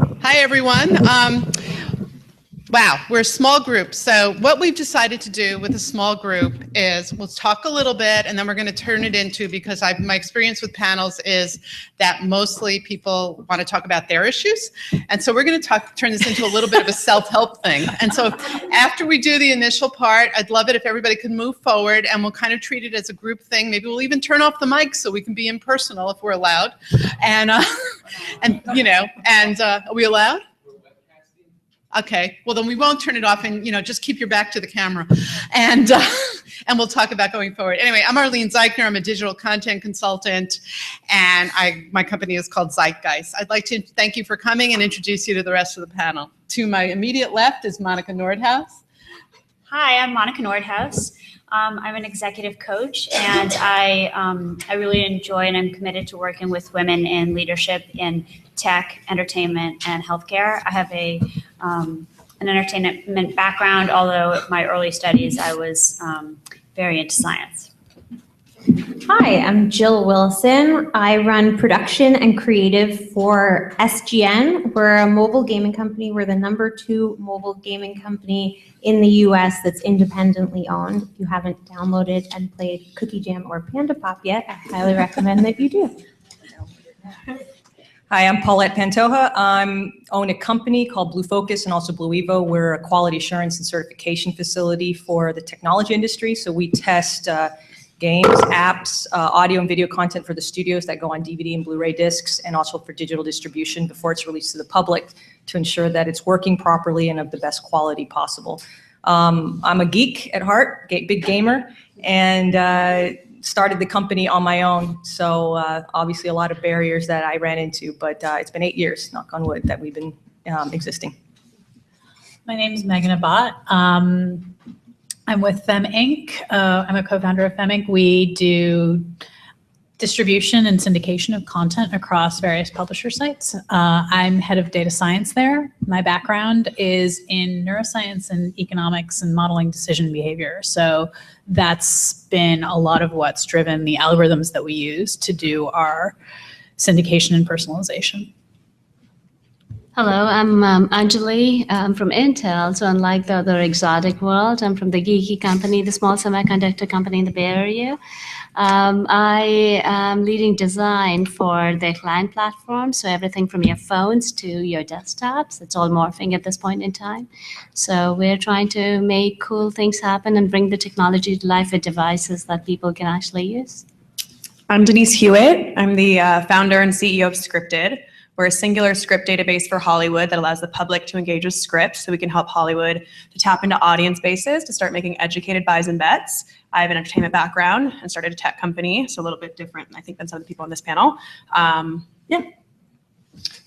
Hi, everyone. Wow, we're a small group. So what we've decided to do with a small group is we'll talk a little bit and then we're going to turn it into, because my experience with panels is that mostly people want to talk about their issues. And so we're going to turn this into a little bit of a self-help thing. And so after we do the initial part, I'd love it if everybody could move forward and we'll kind of treat it as a group thing. Maybe we'll even turn off the mics so we can be impersonal if we're allowed. And are we allowed? Okay, well then we won't turn it off, and just keep your back to the camera, and we'll talk about going forward. Anyway, I'm Arlene Zeichner. I'm a digital content consultant, and my company is called Zeitgeist. I'd like to thank you for coming and introduce you to the rest of the panel. To my immediate left is Monica Nordhaus. Hi, I'm Monica Nordhaus. I'm an executive coach, and I really enjoy and I'm committed to working with women in leadership in tech, entertainment, and healthcare. I have an entertainment background, although my early studies I was very into science. Hi, I'm Jill Wilson. I run production and creative for SGN. We're a mobile gaming company. We're the #2 mobile gaming company in the US that's independently owned. If you haven't downloaded and played Cookie Jam or Panda Pop yet, I highly recommend that you do. Hi, I'm Paulette Pantoja. I own a company called Blue Focus and also Blue Evo. We're a quality assurance and certification facility for the technology industry. So we test games, apps, audio and video content for the studios that go on DVD and Blu-ray discs, and also for digital distribution before it's released to the public to ensure that it's working properly and of the best quality possible. I'm a geek at heart, big gamer, and started the company on my own. So obviously a lot of barriers that I ran into, but it's been 8 years, knock on wood, that we've been existing. My name is Megan Abbott. I'm with Fem Inc. I'm a co-founder of Fem Inc. We do distribution and syndication of content across various publisher sites. I'm head of data science there. My background is in neuroscience and economics and modeling decision behavior. So that's been a lot of what's driven the algorithms that we use to do our syndication and personalization. Hello, I'm Anjali. I'm from Intel. So unlike the other exotic world, I'm from the geeky company, the small semiconductor company in the Bay Area. I am leading design for their client platform. So everything from your phones to your desktops, it's all morphing at this point in time. So we're trying to make cool things happen and bring the technology to life with devices that people can actually use. I'm Denise Hewitt. I'm the founder and CEO of Scripted. We're a singular script database for Hollywood that allows the public to engage with scripts so we can help Hollywood to tap into audience bases to start making educated buys and bets. I have an entertainment background and started a tech company, so a little bit different, I think, than some of the people on this panel. Yeah.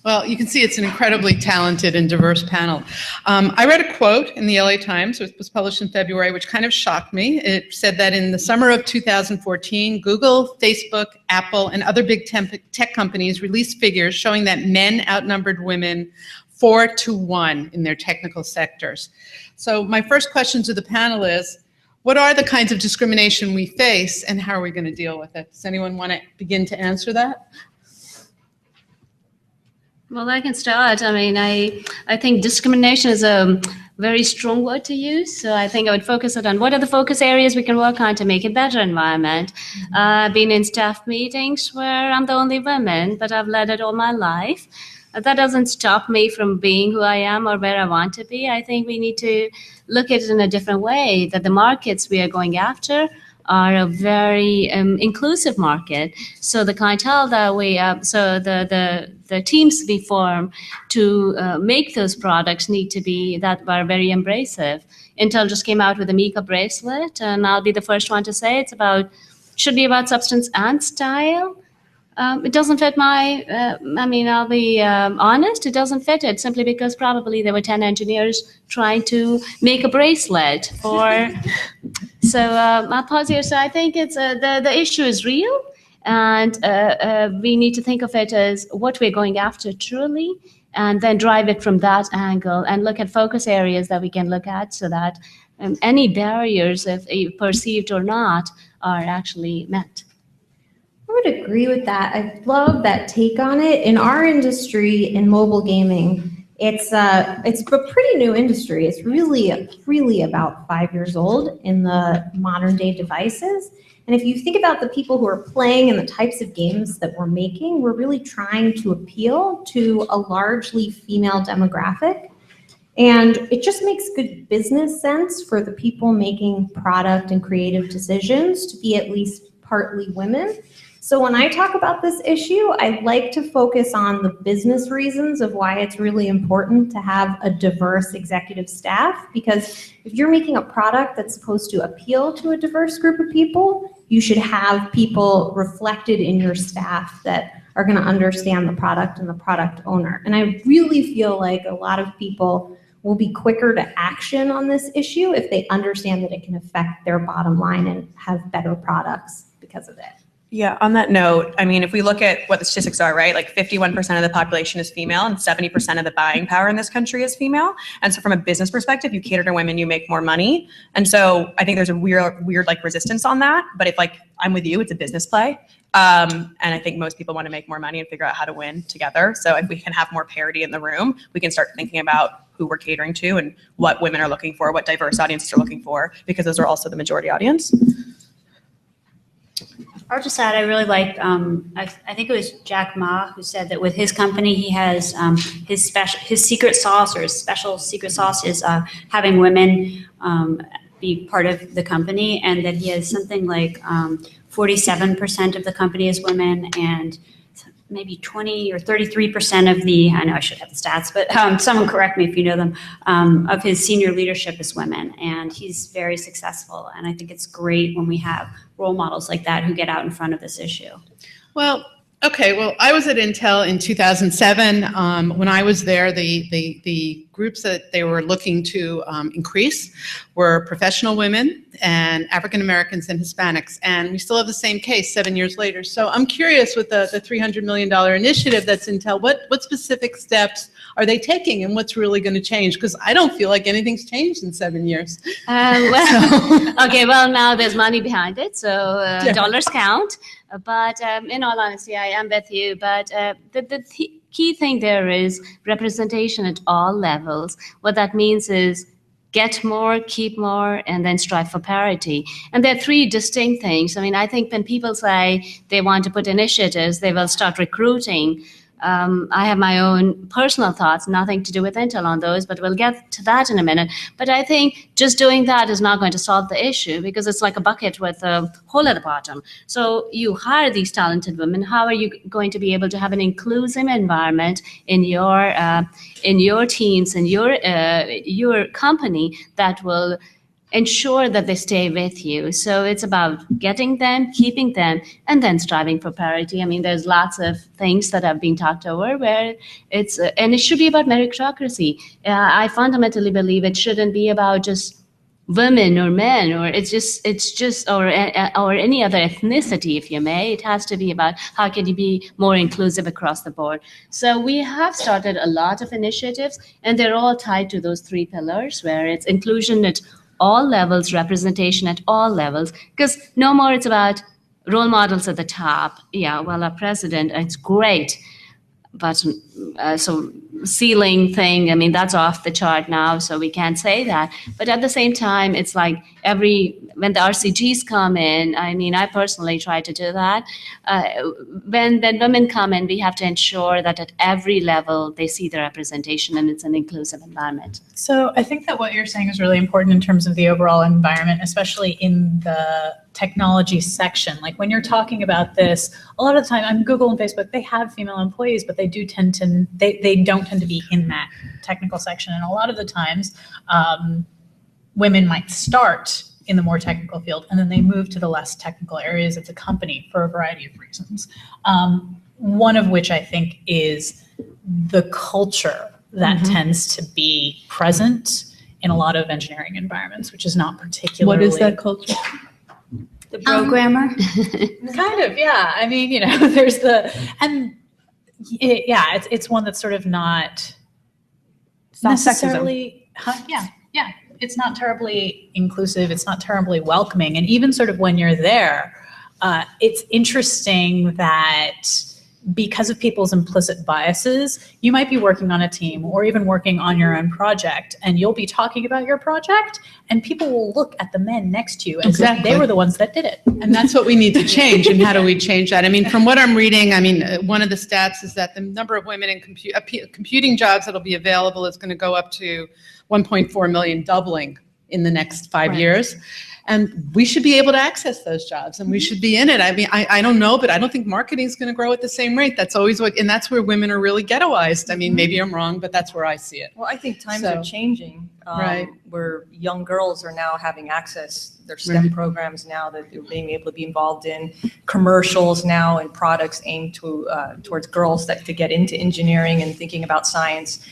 Well, you can see it's an incredibly talented and diverse panel. I read a quote in the LA Times, it was published in February, which kind of shocked me. It said that in the summer of 2014, Google, Facebook, Apple, and other big tech companies released figures showing that men outnumbered women 4-to-1 in their technical sectors. So my first question to the panel is, what are the kinds of discrimination we face and how are we going to deal with it? Does anyone want to begin to answer that? Well, I can start. I mean, I think discrimination is a very strong word to use. So I think I would focus it on what are the focus areas we can work on to make a better environment. I've been in staff meetings where I'm the only woman, but I've led it all my life. That doesn't stop me from being who I am or where I want to be. I think we need to look at it in a different way, that the markets we are going after are a very inclusive market. So the clientele that we, so the teams we form to make those products need to be that are very embracive. Intel just came out with a Mika bracelet, and I'll be the first one to say should be about substance and style. It doesn't fit my, I'll be honest, it doesn't fit it simply because probably there were 10 engineers trying to make a bracelet for, so I'll pause here. So I think it's, the issue is real, and we need to think of it as what we're going after truly, and then drive it from that angle and look at focus areas that we can look at so that any barriers, if perceived or not, are actually met. would agree with that. I love that take on it. In our industry, in mobile gaming, it's a pretty new industry. It's really about 5 years old in the modern day devices. And if you think about the people who are playing and the types of games that we're making, we're really trying to appeal to a largely female demographic. And it just makes good business sense for the people making product and creative decisions to be at least partly women. So when I talk about this issue, I like to focus on the business reasons of why it's really important to have a diverse executive staff, because if you're making a product that's supposed to appeal to a diverse group of people, you should have people reflected in your staff that are going to understand the product and the product owner. And I really feel like a lot of people will be quicker to action on this issue if they understand that it can affect their bottom line and have better products because of it. Yeah, on that note, I mean, if we look at what the statistics are, right, like 51% of the population is female and 70% of the buying power in this country is female. And so from a business perspective, you cater to women, you make more money. And so I think there's a weird like resistance on that. But if like I'm with you, it's a business play. And I think most people want to make more money and figure out how to win together. So if we can have more parity in the room, we can start thinking about who we're catering to and what women are looking for, what diverse audiences are looking for, because those are also the majority audience. I'll just add, I really liked, I think it was Jack Ma who said that with his company, he has his secret sauce, or his special secret sauce is having women be part of the company, and that he has something like 47% of the company is women, and maybe 20 or 33% of the, I know I should have the stats, but someone correct me if you know them, of his senior leadership is women, and he's very successful. And I think it's great when we have role models like that who get out in front of this issue. Well, okay. Well, I was at Intel in 2007. When I was there, the groups that they were looking to increase were professional women and African Americans and Hispanics. And we still have the same case 7 years later. So I'm curious, with the $300 million initiative that's Intel, what specific steps are they taking, and what's really going to change? Because I don't feel like anything's changed in 7 years. Okay, well, now there's money behind it, so dollars count. But in all honesty, I am with you. But the key thing there is representation at all levels. What that means is get more, keep more, and then strive for parity. And there are three distinct things. I mean, I think when people say they want to put initiatives, they will start recruiting. I have my own personal thoughts, nothing to do with Intel on those, but we'll get to that in a minute. But I think just doing that is not going to solve the issue, because it's like a bucket with a hole at the bottom. So you hire these talented women. How are you going to be able to have an inclusive environment in your teams and your company that will ensure that they stay with you? So it's about getting them, keeping them, and then striving for parity. I mean, there's lots of things that have been talked over where it's, and it should be about meritocracy. I fundamentally believe it shouldn't be about just women or men, or it's just, or any other ethnicity, if you may. It has to be about how can you be more inclusive across the board. So we have started a lot of initiatives, and they're all tied to those three pillars, where it's inclusion at all levels, representation at all levels, because no more it's about role models at the top. Yeah, well, our president, it's great, but so ceiling thing, I mean, that's off the chart now, so we can't say that. But at the same time, it's like when the RCGs come in, I mean, I personally try to do that. When women come in, we have to ensure that at every level they see the representation and it's an inclusive environment. So I think that what you're saying is really important in terms of the overall environment, especially in the technology section. Like when you're talking about this, a lot of the time on Google and Facebook, they have female employees, but they do tend to, they don't tend to be in that technical section. And a lot of the times, women might start in the more technical field, and then they move to the less technical areas of the company for a variety of reasons. One of which I think is the culture that tends to be present in a lot of engineering environments, which is not particularly. What is that culture? The programmer? Kind of, yeah. I mean, there's it's one that's sort of not necessarily, yeah. It's not terribly inclusive. It's not terribly welcoming. And even sort of when you're there, it's interesting that because of people's implicit biases, you might be working on a team or even working on your own project, and you'll be talking about your project, and people will look at the men next to you as if they were the ones that did it. And that's what we need to change. And how do we change that? I mean, from what I'm reading, I mean, one of the stats is that the number of women in computing jobs that'll be available is going to go up to 1.4 million, doubling in the next 5 years. And we should be able to access those jobs, and we should be in it. I mean, I don't know, but I don't think marketing is going to grow at the same rate. That's always and that's where women are really ghettoized. I mean, maybe I'm wrong, but that's where I see it. Well, I think times are changing. Right. Where young girls are now having access, their STEM programs now that they're being able to be involved in, commercials now and products aimed towards girls to get into engineering and thinking about science,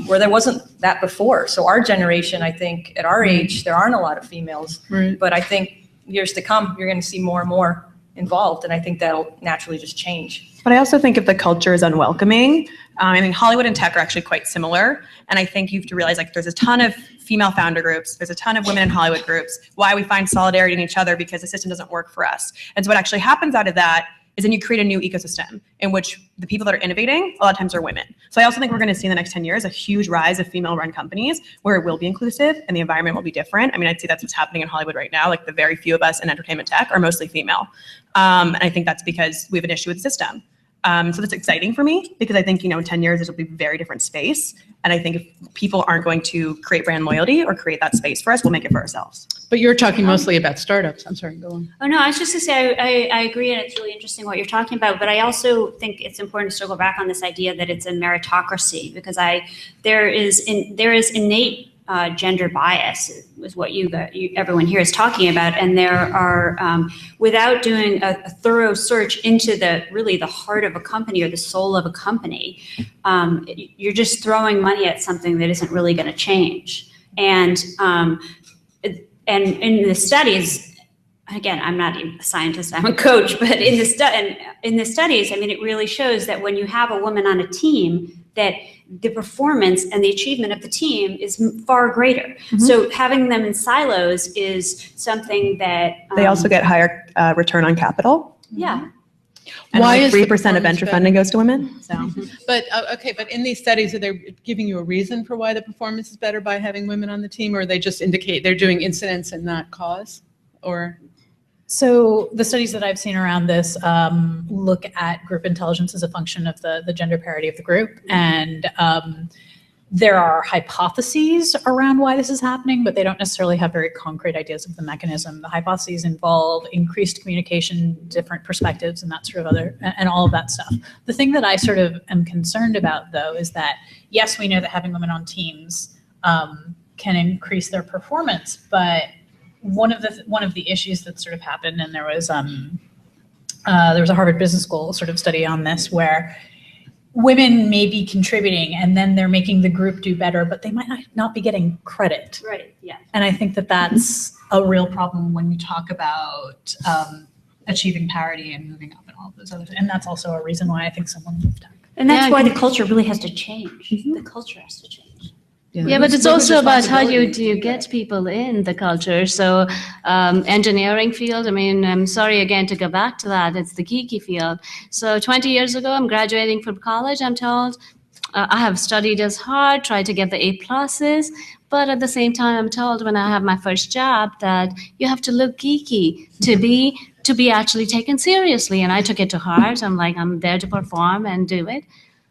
where there wasn't that before. So our generation, I think at our age, there aren't a lot of females, but I think years to come, you're going to see more and more involved. And I think that'll naturally just change. But I also think if the culture is unwelcoming, I mean, Hollywood and tech are actually quite similar. And I think you have to realize, like, there's a ton of female founder groups. There's a ton of women in Hollywood groups. Why we find solidarity in each other? Because the system doesn't work for us. And so what actually happens out of that is then you create a new ecosystem in which the people that are innovating a lot of times are women. So I also think we're going to see in the next 10 years a huge rise of female-run companies where it will be inclusive and the environment will be different. I mean, I'd say that's what's happening in Hollywood right now. Like, the very few of us in entertainment tech are mostly female. And I think that's because we have an issue with the system. So that's exciting for me because I think, in 10 years, this will be a very different space. And I think if people aren't going to create brand loyalty or create that space for us, we'll make it for ourselves. But you're talking mostly about startups. I'm sorry, go on. Oh, no, I was just going to say, I agree, and it's really interesting what you're talking about, but I also think it's important to circle back on this idea that it's a meritocracy, because there is innate gender bias is what everyone here is talking about, and there are, without doing a thorough search into the heart of a company or the soul of a company, you're just throwing money at something that isn't really going to change. And in the studies, again, I'm not even a scientist, I'm a coach, but in the studies, I mean, it really shows that when you have a woman on a team, that the performance and the achievement of the team is far greater. Mm-hmm. So having them in silos is something that they also get higher return on capital. Yeah. And why is 3% of venture funding goes to women? So, but but in these studies, are they giving you a reason for why the performance is better by having women on the team, or they just indicate they're doing incidence and not cause, or? So the studies that I've seen around this look at group intelligence as a function of the gender parity of the group. And there are hypotheses around why this is happening, but they don't necessarily have very concrete ideas of the mechanism. The hypotheses involve increased communication, different perspectives, and that sort of and all of that stuff. The thing that I sort of am concerned about, though, is that, yes, we know that having women on teams can increase their performance, but one of the issues that sort of happened, and there was a Harvard Business School sort of study on this, where women may be contributing and then they're making the group do better, but they might not be getting credit. Right. Yeah. And I think that that's a real problem when we talk about achieving parity and moving up and all of those other things. And that's also a reason why I think someone moved tech. And that's why the culture really has to change. Mm-hmm. The culture has to change. Yeah, but it's also about how do you get people in the culture. So engineering field, I mean, I'm sorry again to go back to that. It's the geeky field. So 20 years ago, I'm graduating from college, I'm told. I have studied as hard, tried to get the A+, but at the same time, I'm told when I have my first job that you have to look geeky to be actually taken seriously. And I took it to heart. I'm like, I'm there to perform and do it.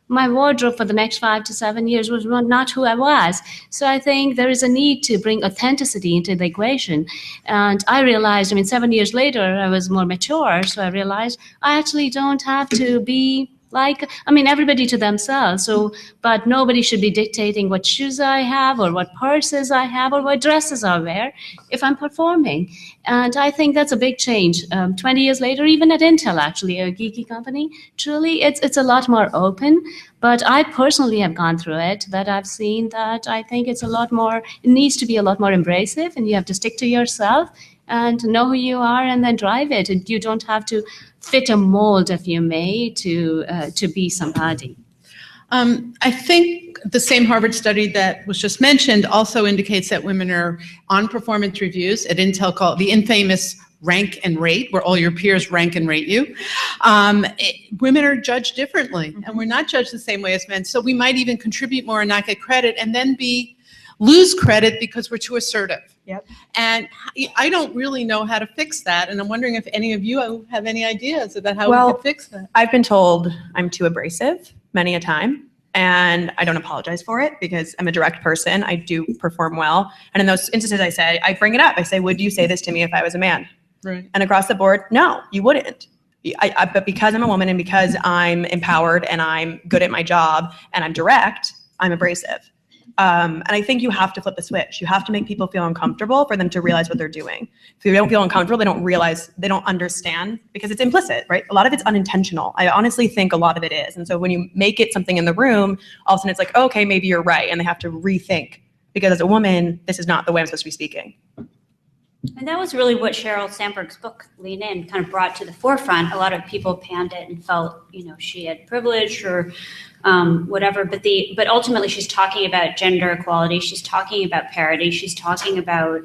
My wardrobe for the next 5 to 7 years was not who I was. So I think there is a need to bring authenticity into the equation. And I realized, 7 years later, I was more mature. So I realized I actually don't have to be everybody to themselves. So, but nobody should be dictating what shoes I have or what purses I have or what dresses I wear if I'm performing. And I think that's a big change. 20 years later, even at Intel, actually, a geeky company, truly, it's a lot more open. But I personally have gone through it, that I've seen that I think it needs to be a lot more embracive, and you have to stick to yourself and know who you are and then drive it. And you don't have to fit a mold, if you may, to be somebody. I think the same Harvard study that was just mentioned also indicates that women are on performance reviews at Intel, called the infamous rank and rate, where all your peers rank and rate you. Women are judged differently, and we're not judged the same way as men. So we might even contribute more and not get credit, and then lose credit because we're too assertive. Yep. And I don't really know how to fix that. And I'm wondering if any of you have any ideas about how we could fix that. I've been told I'm too abrasive many a time. And I don't apologize for it because I'm a direct person. I do perform well. And in those instances I bring it up. I say, would you say this to me if I was a man? Right. And across the board, no, you wouldn't. But because I'm a woman and because I'm empowered and I'm good at my job and I'm direct, I'm abrasive. And I think you have to flip the switch. You have to make people feel uncomfortable for them to realize what they're doing. If they don't feel uncomfortable, they don't realize, they don't understand because it's implicit, right? A lot of it's unintentional. I honestly think a lot of it is. And so when you make it something in the room, all of a sudden it's like, oh, okay, maybe you're right. And they have to rethink because as a woman, this is not the way I'm supposed to be speaking. And that was really what Sheryl Sandberg's book, Lean In, kind of brought to the forefront. A lot of people panned it and felt, she had privilege or whatever. But ultimately, she's talking about gender equality. She's talking about parity. She's talking about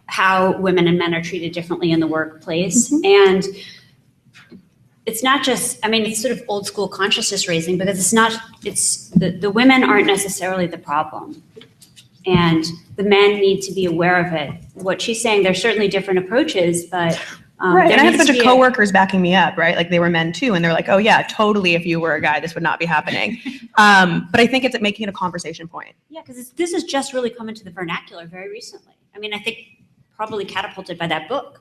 how women and men are treated differently in the workplace. And it's not just, it's sort of old school consciousness raising because the women aren't necessarily the problem. And the men need to be aware of it. What she's saying, there's certainly different approaches, but right. And I have a bunch of coworkers backing me up, right? Like they were men too, and they're like, "Oh yeah, totally. If you were a guy, this would not be happening." But I think it's making it a conversation point. Yeah, because this has just really come into the vernacular very recently. I think probably catapulted by that book.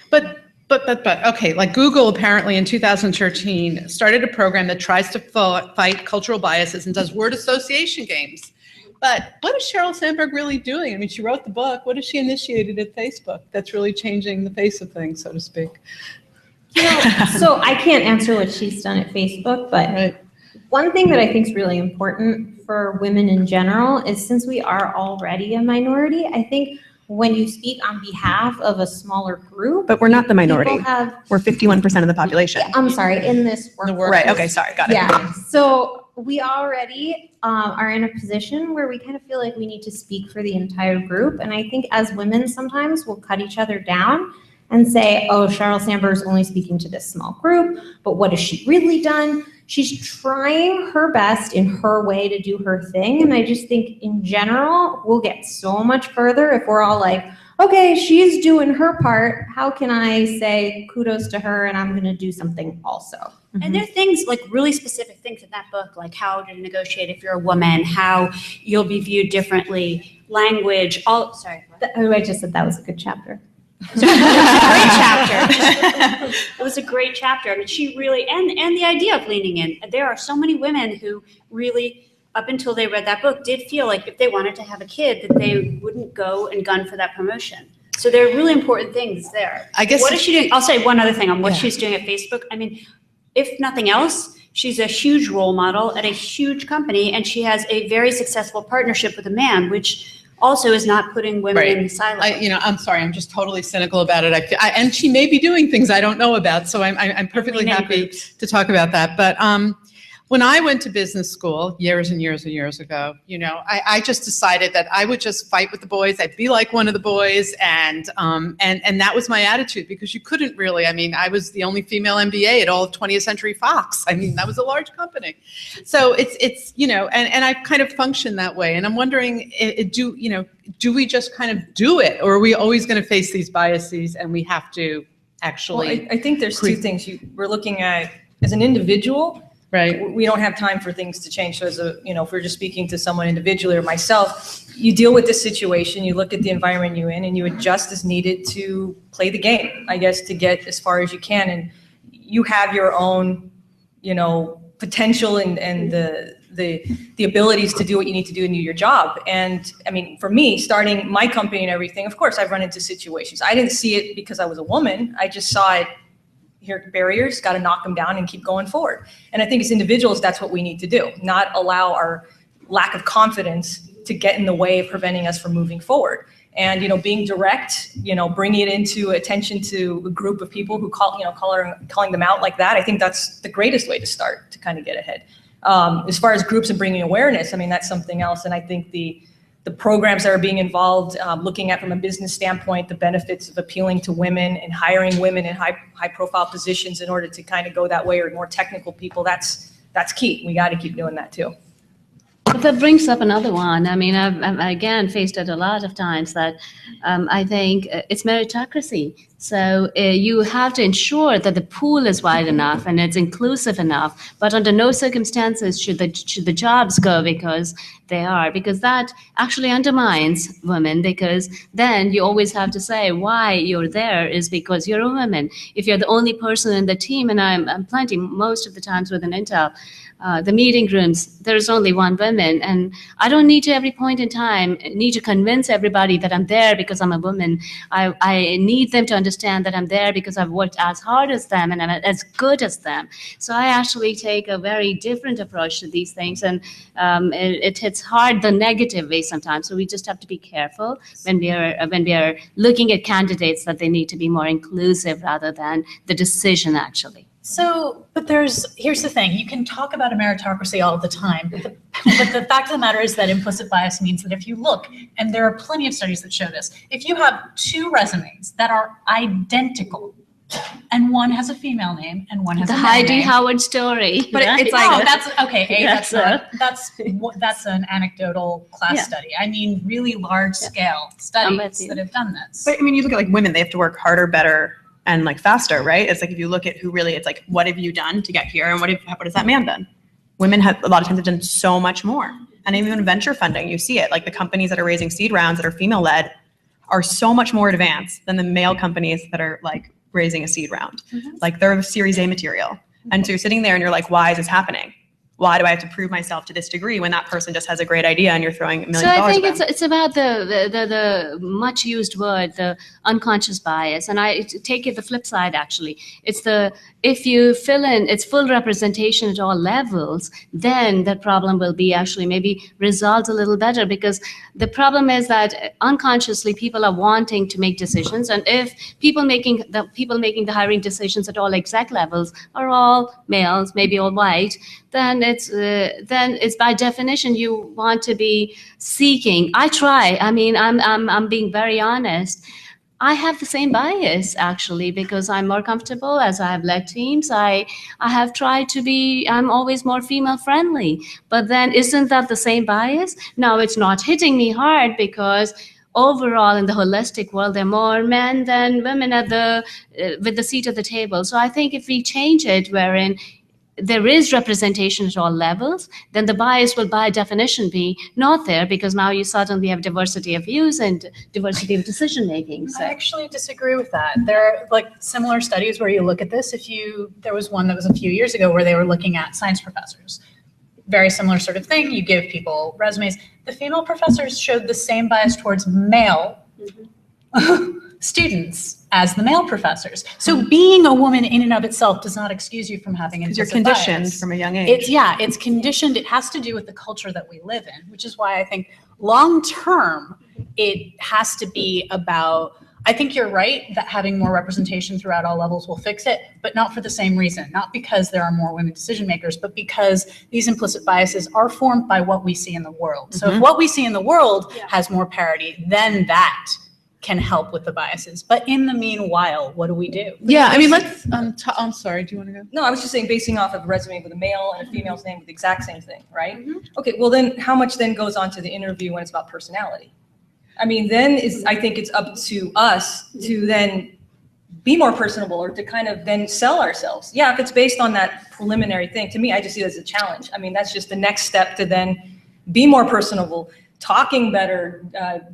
But okay, like Google apparently in 2013 started a program that tries to fight cultural biases and does word association games. But what is Sheryl Sandberg really doing? She wrote the book. What has she initiated at Facebook that's really changing the face of things, so to speak? So I can't answer what she's done at Facebook, but one thing that I think is really important for women in general is since we are already a minority, I think when you speak on behalf of a smaller group. But we're not the minority. We're 51% of the population. I'm sorry, in this workforce. Right, okay, sorry, got it. Yeah, so we already are in a position where we kind of feel like we need to speak for the entire group. And I think as women, sometimes we'll cut each other down and say, oh, Sheryl Sandberg's only speaking to this small group, but what has she really done? She's trying her best in her way to do her thing. And I just think in general, we'll get so much further if we're all like, okay, she's doing her part. How can I say kudos to her and I'm going to do something also? And there are things like really specific things in that book, like how to negotiate if you're a woman, how you'll be viewed differently, language, I just said that was a good chapter. It was a great chapter. It was a great chapter. She really, and the idea of leaning in. There are so many women who really, up until they read that book, did feel like if they wanted to have a kid, that they wouldn't go and gun for that promotion. So there are really important things there. I guess. What is she doing? I'll say one other thing on what she's doing at Facebook. If nothing else, she's a huge role model at a huge company, and she has a very successful partnership with a man, which also is not putting women in the silo. I'm sorry, I'm just totally cynical about it. And she may be doing things I don't know about, so I'm perfectly happy to talk about that. But when I went to business school years and years and years ago, I just decided that I would just fight with the boys. I'd be like one of the boys, and that was my attitude because you couldn't really. I was the only female MBA at all of 20th Century Fox. That was a large company, so it's and I kind of function that way. And I'm wondering, do we just kind of do it, or are we always going to face these biases and we have to actually? Well, I think there's two things we're looking at as an individual. Right. We don't have time for things to change. So if we're just speaking to someone individually or myself, you deal with this situation, you look at the environment you're in, and you adjust as needed to play the game, I guess, to get as far as you can. And you have your own, potential and the abilities to do what you need to do and do your job. And for me, starting my company and everything, of course, I've run into situations. I didn't see it because I was a woman. I just saw it. Here are barriers, got to knock them down and keep going forward. And I think as individuals, that's what we need to do, not allow our lack of confidence to get in the way of preventing us from moving forward. And, being direct, bringing it into attention to a group of people who calling them out like that, I think that's the greatest way to start to kind of get ahead. As far as groups and bringing awareness, that's something else. And I think the the programs that are being involved, looking at from a business standpoint, the benefits of appealing to women and hiring women in high profile positions in order to kind of go that way, or more technical people, that's key. We got to keep doing that too. But that brings up another one. I mean, I've again faced it a lot of times that I think it's meritocracy. So you have to ensure that the pool is wide enough and it's inclusive enough. But under no circumstances should the jobs go because they are, because that actually undermines women, because then you always have to say why you're there is because you're a woman. If you're the only person in the team, and I'm plenty most of the times within Intel, the meeting rooms, there's only one woman, and I don't need to every point in time need to convince everybody that I'm there because I'm a woman. I need them to understand that I'm there because I've worked as hard as them and I'm as good as them. So I actually take a very different approach to these things, and it hits hard the negative way sometimes. So we just have to be careful when we are looking at candidates that they need to be more inclusive rather than the decision actually. So, but here's the thing, you can talk about a meritocracy all the time, but the fact of the matter is that implicit bias means that if you look, and there are plenty of studies that show this, if you have two resumes that are identical, and one has a female name and one has a male name. The Heidi Howard story. But right? it's like, that's okay. Yes, that's an anecdotal class study. I mean, really large scale studies that have done this. But I mean, you look at like women, they have to work harder, better, and like faster, right? It's like if you look at who really, it's like, what have you done to get here, and what has that man done? Women have a lot of times have done so much more. And even venture funding, you see it. Like the companies that are raising seed rounds that are female-led are so much more advanced than the male companies that are like raising a seed round. Mm-hmm. Like they're Series A material. And so you're sitting there and you're like, why is this happening? Why do I have to prove myself to this degree when that person just has a great idea and you're throwing $1 million at them? So I think it's about the much used word, the unconscious bias. And I take it the flip side, actually. It's if you fill in its full representation at all levels, then the problem will be actually maybe resolved a little better, because the problem is that unconsciously people are wanting to make decisions. And if people making the hiring decisions at all exec levels are all males, maybe all white, then it's by definition you want to be seeking. I try. I mean, I'm being very honest. I have the same bias actually, because I'm more comfortable as I have led teams. I have tried to be. I'm always more female friendly. But then, isn't that the same bias? No, it's not hitting me hard because overall in the holistic world, there are more men than women with the seat at the table. So I think if we change it, wherein there is representation at all levels, then the bias will by definition be not there, because now you suddenly have diversity of views and diversity of decision making. So. I actually disagree with that. There are like similar studies where you look at this. There was one that was a few years ago where they were looking at science professors. Very similar sort of thing. You give people resumes. The female professors showed the same bias towards male students as the male professors. So being a woman in and of itself does not excuse you from having implicit bias. Because you're conditioned from a young age. It's conditioned. It has to do with the culture that we live in, which is why I think long term, it has to be about, I think you're right that having more representation throughout all levels will fix it, but not for the same reason. Not because there are more women decision makers, but because these implicit biases are formed by what we see in the world. So if what we see in the world has more parity, then that can help with the biases. But in the meanwhile, what do we do? Yeah, I mean, let's, I'm sorry, do you want to go? No, I was just saying, basing off of a resume with a male and a female's name with the exact same thing, right? Okay, well then how much then goes on to the interview when it's about personality? I mean, then I think it's up to us to then be more personable, or to kind of then sell ourselves. Yeah, if it's based on that preliminary thing, to me, I just see it as a challenge. I mean, that's just the next step to then be more personable, talking better,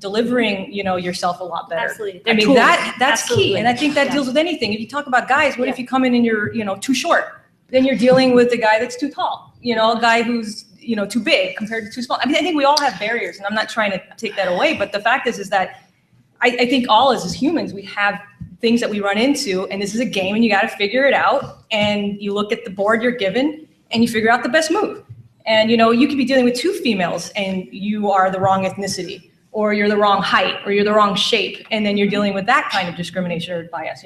delivering, yourself a lot better. Absolutely. I mean, that's key. And I think that deals with anything. If you talk about guys, what if you come in and you're, too short? Then you're dealing with a guy that's too tall, a guy who's, too big compared to too small. I mean, I think we all have barriers, and I'm not trying to take that away, but the fact is that I think all as humans, we have things that we run into, and this is a game, and you got to figure it out, and you look at the board you're given, and you figure out the best move. And, you could be dealing with two females and you are the wrong ethnicity, or you're the wrong height, or you're the wrong shape. And then you're dealing with that kind of discrimination or bias,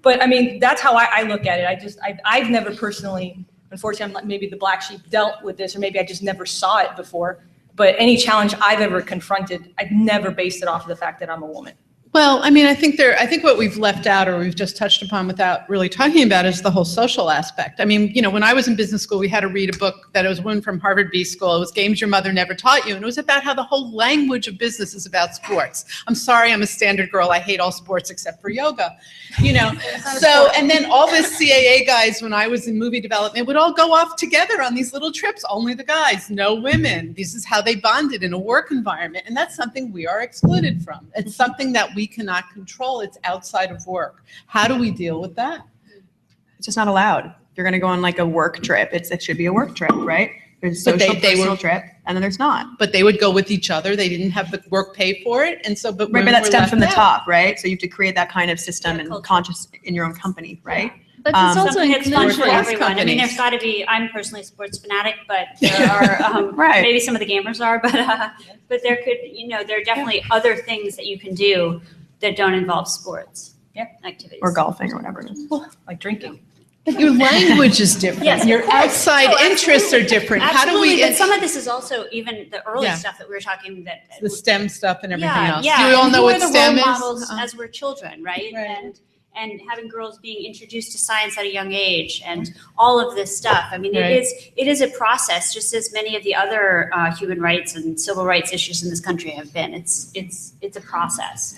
But I mean, that's how I look at it. I've never personally, unfortunately, I'm maybe the black sheep dealt with this, or maybe I just never saw it before. But any challenge I've ever confronted, I've never based it off of the fact that I'm a woman. Well, I mean, I think what we've left out or we've just touched upon without really talking about is the whole social aspect. I mean, you know, when I was in business school, we had to read a book that was one from Harvard B School. It was Games Your Mother Never Taught You. And it was about how the whole language of business is about sports. I'm sorry, I'm a standard girl. I hate all sports except for yoga, you know. So, and then all this CAA guys, when I was in movie development, would all go off together on these little trips. Only the guys, no women. This is how they bonded in a work environment. And that's something we are excluded from. It's something that we cannot control. It's outside of work. How do we deal with that? It's just not allowed. If you're going to go on like a work trip, it should be a work trip, right? There's a social personal trip, and then there's not. But they would go with each other. They didn't have the work pay for it, and so. But right, but that stems from the out. top, right? So you have to create that kind of system and conscious in your own company, right? But it's also Something that's fun for Sports everyone. I mean, companies. there's got to be. I'm personally a sports fanatic, but there are Right. maybe some of the gamers are, but there could, you know, there are definitely other things that you can do that don't involve sports activities Or golfing or whatever it is. Like drinking. But your language is different. Yes, of Your course. outside No, interests are different. How do Absolutely, we? but some of this is also even the early Yeah. stuff that we were talking that The STEM stuff and everything else. Yeah, Do we all and know who what are the STEM role is? models as we're children, right? Right. And having girls being introduced to science at a young age and all of this stuff. I mean, Right. it is a process, just as many of the other human rights and civil rights issues in this country have been. It's a process.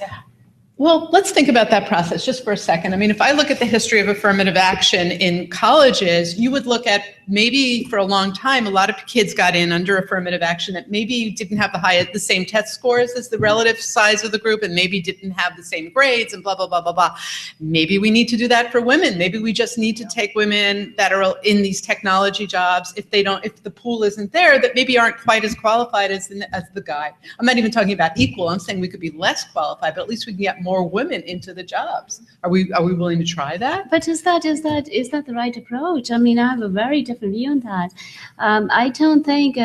Well, let's think about that process just for a second. I mean, if I look at the history of affirmative action in colleges, you would look at maybe for a long time, a lot of kids got in under affirmative action that maybe didn't have the same test scores as the relative size of the group and maybe didn't have the same grades and blah, blah, blah, blah, blah. Maybe we need to do that for women. Maybe we just need to take women that are in these technology jobs, if the pool isn't there, that maybe aren't quite as qualified as the guy. I'm not even talking about equal. I'm saying we could be less qualified, but at least we can get more women into the jobs. Are we willing to try that? But is that the right approach? I mean, I have a very different view on that. I don't think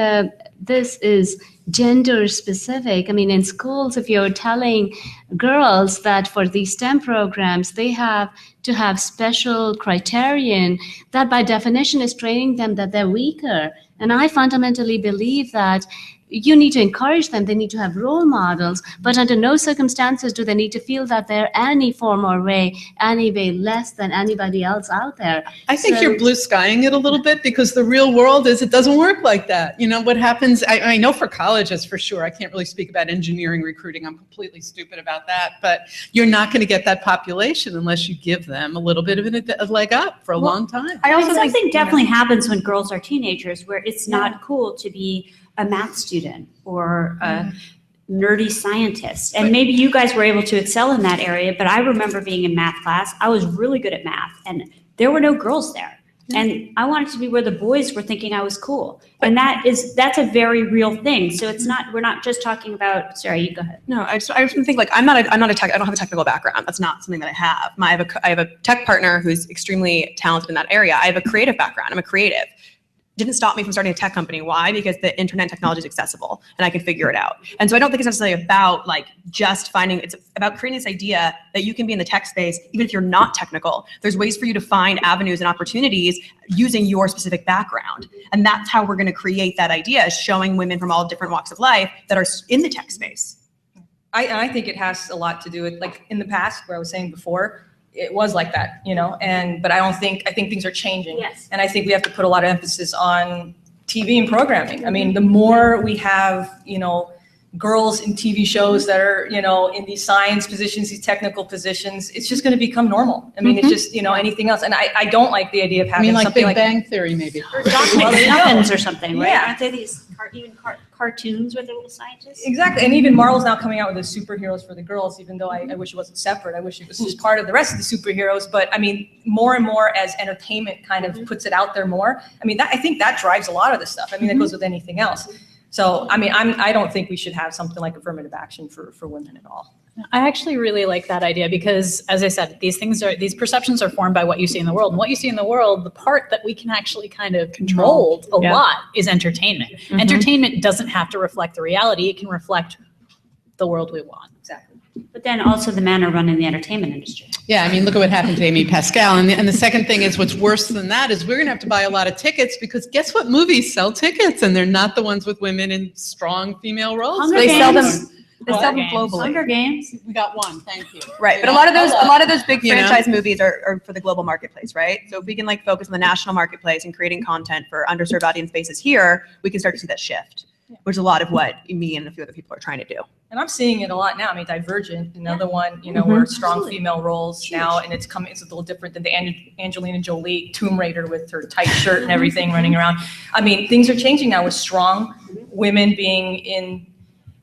this is gender specific. I mean, in schools, if you're telling girls that for these STEM programs, they have to have special criterion, that by definition is training them that they're weaker. And I fundamentally believe that you need to encourage them. They need to have role models, but under no circumstances do they need to feel that they're any form or way, any way less than anybody else out there. I think So- you're blue skying it a little bit because the real world is it doesn't work like that. You know, what happens, I know for colleges for sure, I can't really speak about engineering recruiting. I'm completely stupid about that, but you're not going to get that population unless you give them a little bit of a leg up for a long time. I also something think definitely happens when girls are teenagers where it's not cool to be a math student or a nerdy scientist. And maybe you guys were able to excel in that area, but I remember being in math class. I was really good at math and there were no girls there. And I wanted to be where the boys were thinking I was cool. And that's a very real thing. So we're not just talking about, sorry, you go ahead. No, I just think like I don't have a technical background. That's not something that I have. I have a tech partner who's extremely talented in that area. I have a creative background. I'm a creative. Didn't stop me from starting a tech company. Why? Because the internet technology is accessible and I can figure it out. And so I don't think it's necessarily about like just it's about creating this idea that you can be in the tech space, even if you're not technical. There's ways for you to find avenues and opportunities using your specific background. And that's how we're going to create that idea, is showing women from all different walks of life that are in the tech space. I think it has a lot to do with, like in the past, where I was saying before, it was like that, you know, but I think things are changing. Yes. And I think we have to put a lot of emphasis on TV and programming. I mean, the more we have, you know, girls in TV shows that are, you know, in these science positions, these technical positions, it's just going to become normal. I mean, it's just, you know, anything else. And I don't like the idea of I having mean, like something Big like Bang Theory, maybe. Or Doc Well, there you go. McMuffins or something, right? Yeah. Aren't there these cartoons with the little scientists? Exactly. And even Marvel's now coming out with the superheroes for the girls, even though I wish it wasn't separate. I wish it was just part of the rest of the superheroes. But I mean, more and more as entertainment kind of puts it out there more. I mean, I think that drives a lot of this stuff. I mean, that goes with anything else. So, I mean, I don't think we should have something like affirmative action for women at all. I actually really like that idea because, as I said, these perceptions are formed by what you see in the world. And what you see in the world, the part that we can actually kind of control a lot is entertainment. Entertainment doesn't have to reflect the reality. It can reflect the world we want. Exactly. But then also the men are running the entertainment industry. Yeah, I mean, look at what happened to Amy Pascal. And the second thing is, what's worse than that is we're going to have to buy a lot of tickets, because guess what? Movies sell tickets, and they're not the ones with women in strong female roles. Hunger They sell them. Games. They sell them globally. Hunger Games. We got one, thank you. Right, but a lot of those big You know? franchise movies are for the global marketplace, right? So if we can like focus on the national marketplace and creating content for underserved audience bases here, we can start to see that shift, which is a lot of what me and a few other people are trying to do. And I'm seeing it a lot now. I mean, Divergent, another one, you know, where strong female roles now, and it's a little different than the Angelina Jolie Tomb Raider with her tight shirt and everything running around. I mean, things are changing now with strong women being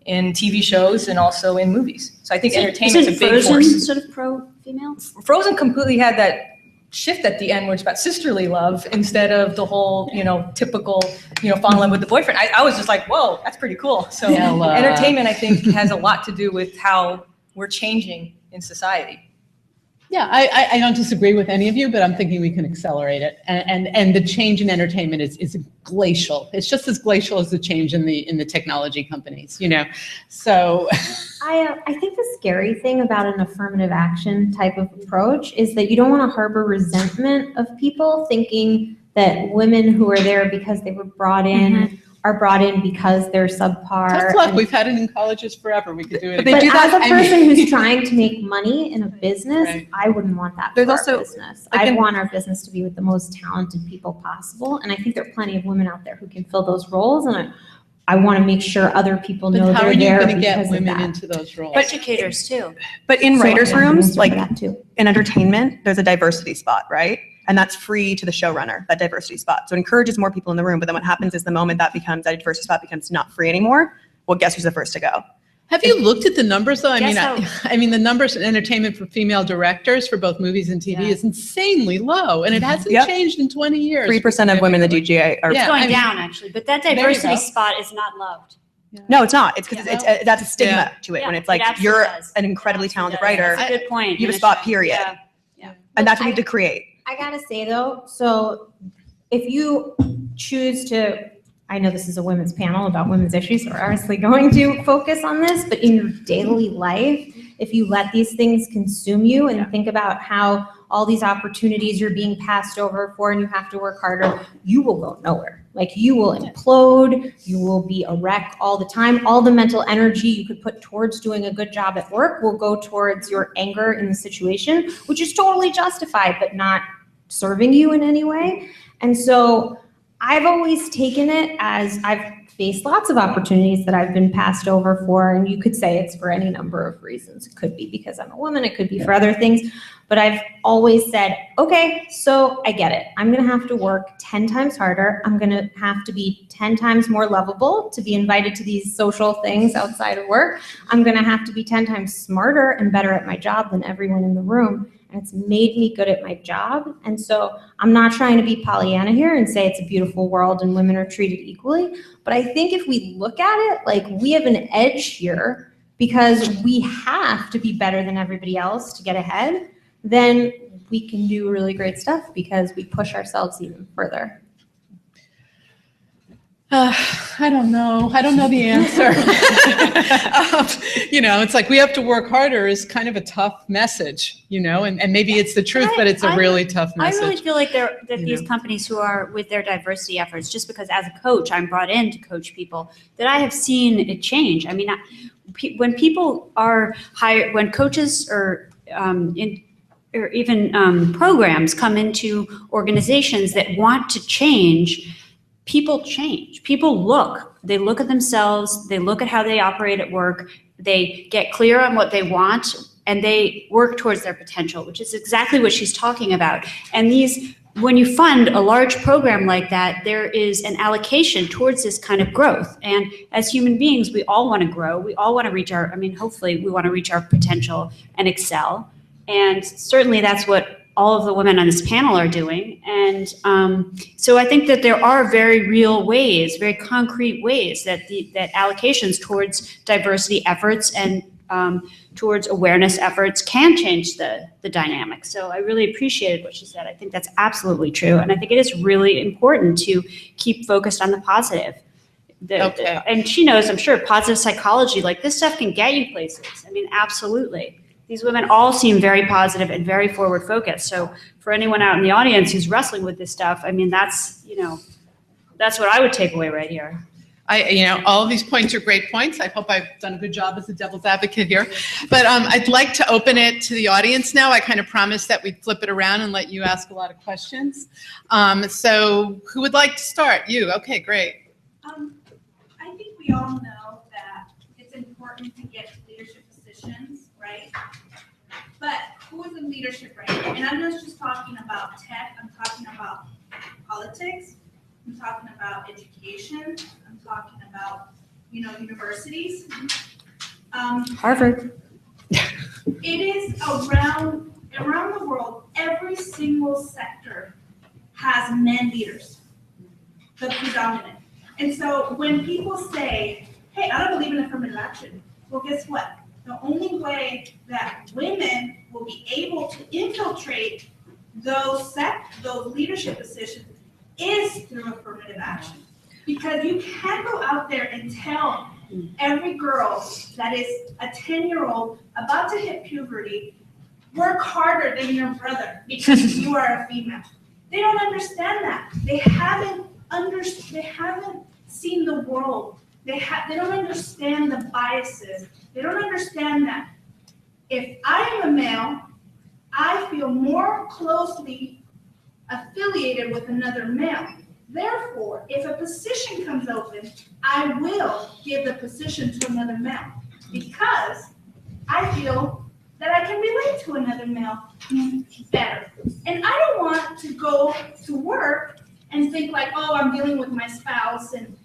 in TV shows and also in movies. So I think entertainment is a big Frozen force. sort of pro-female? Frozen completely had that shift at the end where it's about sisterly love instead of the whole, you know, typical, you know, fall in love with the boyfriend. I was just like, whoa, that's pretty cool. So entertainment, I think, has a lot to do with how we're changing in society. Yeah, I don't disagree with any of you, but I'm thinking we can accelerate it. And the change in entertainment is glacial. It's just as glacial as the change in the technology companies, you know. So I think the scary thing about an affirmative action type of approach is that you don't want to harbor resentment of people thinking that women who are there because they were brought in are brought in because they're subpar. tough luck. We've had it in colleges forever. We could do it. But as a person who's trying to make money in a business, Right. I wouldn't want that There's for also- our business. I want our business to be with the most talented people possible. And I think there are plenty of women out there who can fill those roles. And I want to make sure other people know But how they're are you there going to because get of women that. into those roles? Educators too. But in So writers' I'm rooms, answering like that too. in entertainment, there's a diversity spot, right? And that's free to the showrunner, that diversity spot. So it encourages more people in the room. But then what happens is the moment that diversity spot becomes not free anymore, well, guess who's the first to go? Have you looked at the numbers though? Guess I mean, the numbers in entertainment for female directors for both movies and TV is insanely low, and it hasn't Yep. changed in 20 years. 3% of women in the DGA are. Yeah. It's going I mean- down actually, but that you diversity go. spot is not loved. No, it's not. It's because Yeah. that's a stigma Yeah. to it. Yeah, when it's it like absolutely you're does. an incredibly It talented absolutely does. writer, That's a good point. you have a in spot, show. period. Yeah. and that's what we need to create. I gotta say though, so if you choose to, I know this is a women's panel about women's issues, so we're obviously going to focus on this, but in your daily life, if you let these things consume you and think about how all these opportunities you're being passed over for and you have to work harder, you will go nowhere. Like you will implode, you will be a wreck all the time. All the mental energy you could put towards doing a good job at work will go towards your anger in the situation, which is totally justified, but not serving you in any way. And so I've always taken it as I've faced lots of opportunities that I've been passed over for, and you could say it's for any number of reasons. It could be because I'm a woman, it could be for other things, but I've always said, okay, so I get it. I'm gonna have to work 10 times harder. I'm gonna have to be 10 times more lovable to be invited to these social things outside of work. I'm gonna have to be 10 times smarter and better at my job than everyone in the room. And it's made me good at my job. And so I'm not trying to be Pollyanna here and say it's a beautiful world and women are treated equally. But I think if we look at it, like we have an edge here because we have to be better than everybody else to get ahead, then we can do really great stuff because we push ourselves even further. I don't know. I don't know the answer. You know, it's like we have to work harder is kind of a tough message, you know, and maybe it's the truth, but it's a really tough I really message. feel like that You these know. companies who are with their diversity efforts, just because as a coach, I'm brought in to coach people, that I have seen it change. I mean, when people are hired, when coaches or even programs come into organizations that want to change, people change. People they look at themselves, they look at how they operate at work, they get clear on what they want, and they work towards their potential, which is exactly what she's talking about. And when you fund a large program like that, there is an allocation towards this kind of growth. And as human beings, we all want to grow. We all want to reach hopefully we want to reach our potential and excel. And certainly that's what all of the women on this panel are doing. And so I think that there are very real ways, very concrete ways that that allocations towards diversity efforts and towards awareness efforts can change the dynamic. So I really appreciated what she said. I think that's absolutely true. And I think it is really important to keep focused on the positive. Okay. And she knows, I'm sure, positive psychology, like this stuff can get you places. I mean, absolutely. These women all seem very positive and very forward focused. So for anyone out in the audience who's wrestling with this stuff, I mean, that's what I would take away right here. All of these points are great points. I hope I've done a good job as a devil's advocate here. But I'd like to open it to the audience now. I kind of promised that we'd flip it around and let you ask a lot of questions. So who would like to start? You. Okay, great. I think we all know that it's important to get leadership positions, right? But who is in leadership right now? And I'm not just talking about tech, I'm talking about politics, I'm talking about education, I'm talking about, universities. Harvard. It is around the world, every single sector has men leaders, the predominant. And so when people say, hey, I don't believe in affirmative action, well, guess what? The only way that women will be able to infiltrate those leadership positions is through affirmative action. Because you can't go out there and tell every girl that is a 10-year-old about to hit puberty, work harder than your brother because you are a female. They don't understand that. They haven't seen the world. They don't understand the biases. They don't understand that if I am a male, I feel more closely affiliated with another male. Therefore, if a position comes open, I will give the position to another male because I feel that I can relate to another male better. And I don't want to go to work and think like, oh, I'm dealing with my spouse and,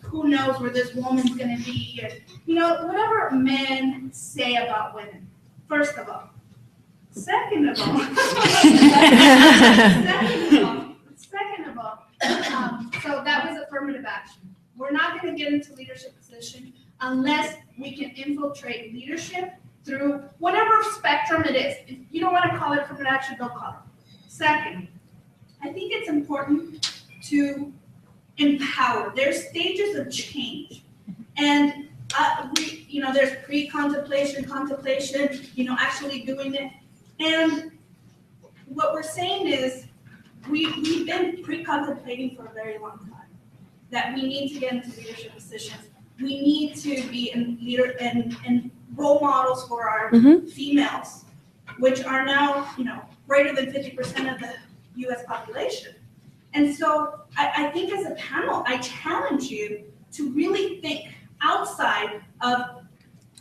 who knows where this woman's going to be. And, whatever men say about women, first of all. Second of all, so that was affirmative action. We're not going to get into leadership position unless we can infiltrate leadership through whatever spectrum it is. If you don't want to call it affirmative action, don't call it. Second, I think it's important to empower. There's stages of change. And, there's pre-contemplation, contemplation, actually doing it. And what we're saying is we've been pre-contemplating for a very long time that we need to get into leadership positions. We need to be in role models for our females, which are now, greater than 50% of the U.S. population. And so I think as a panel, I challenge you to really think outside of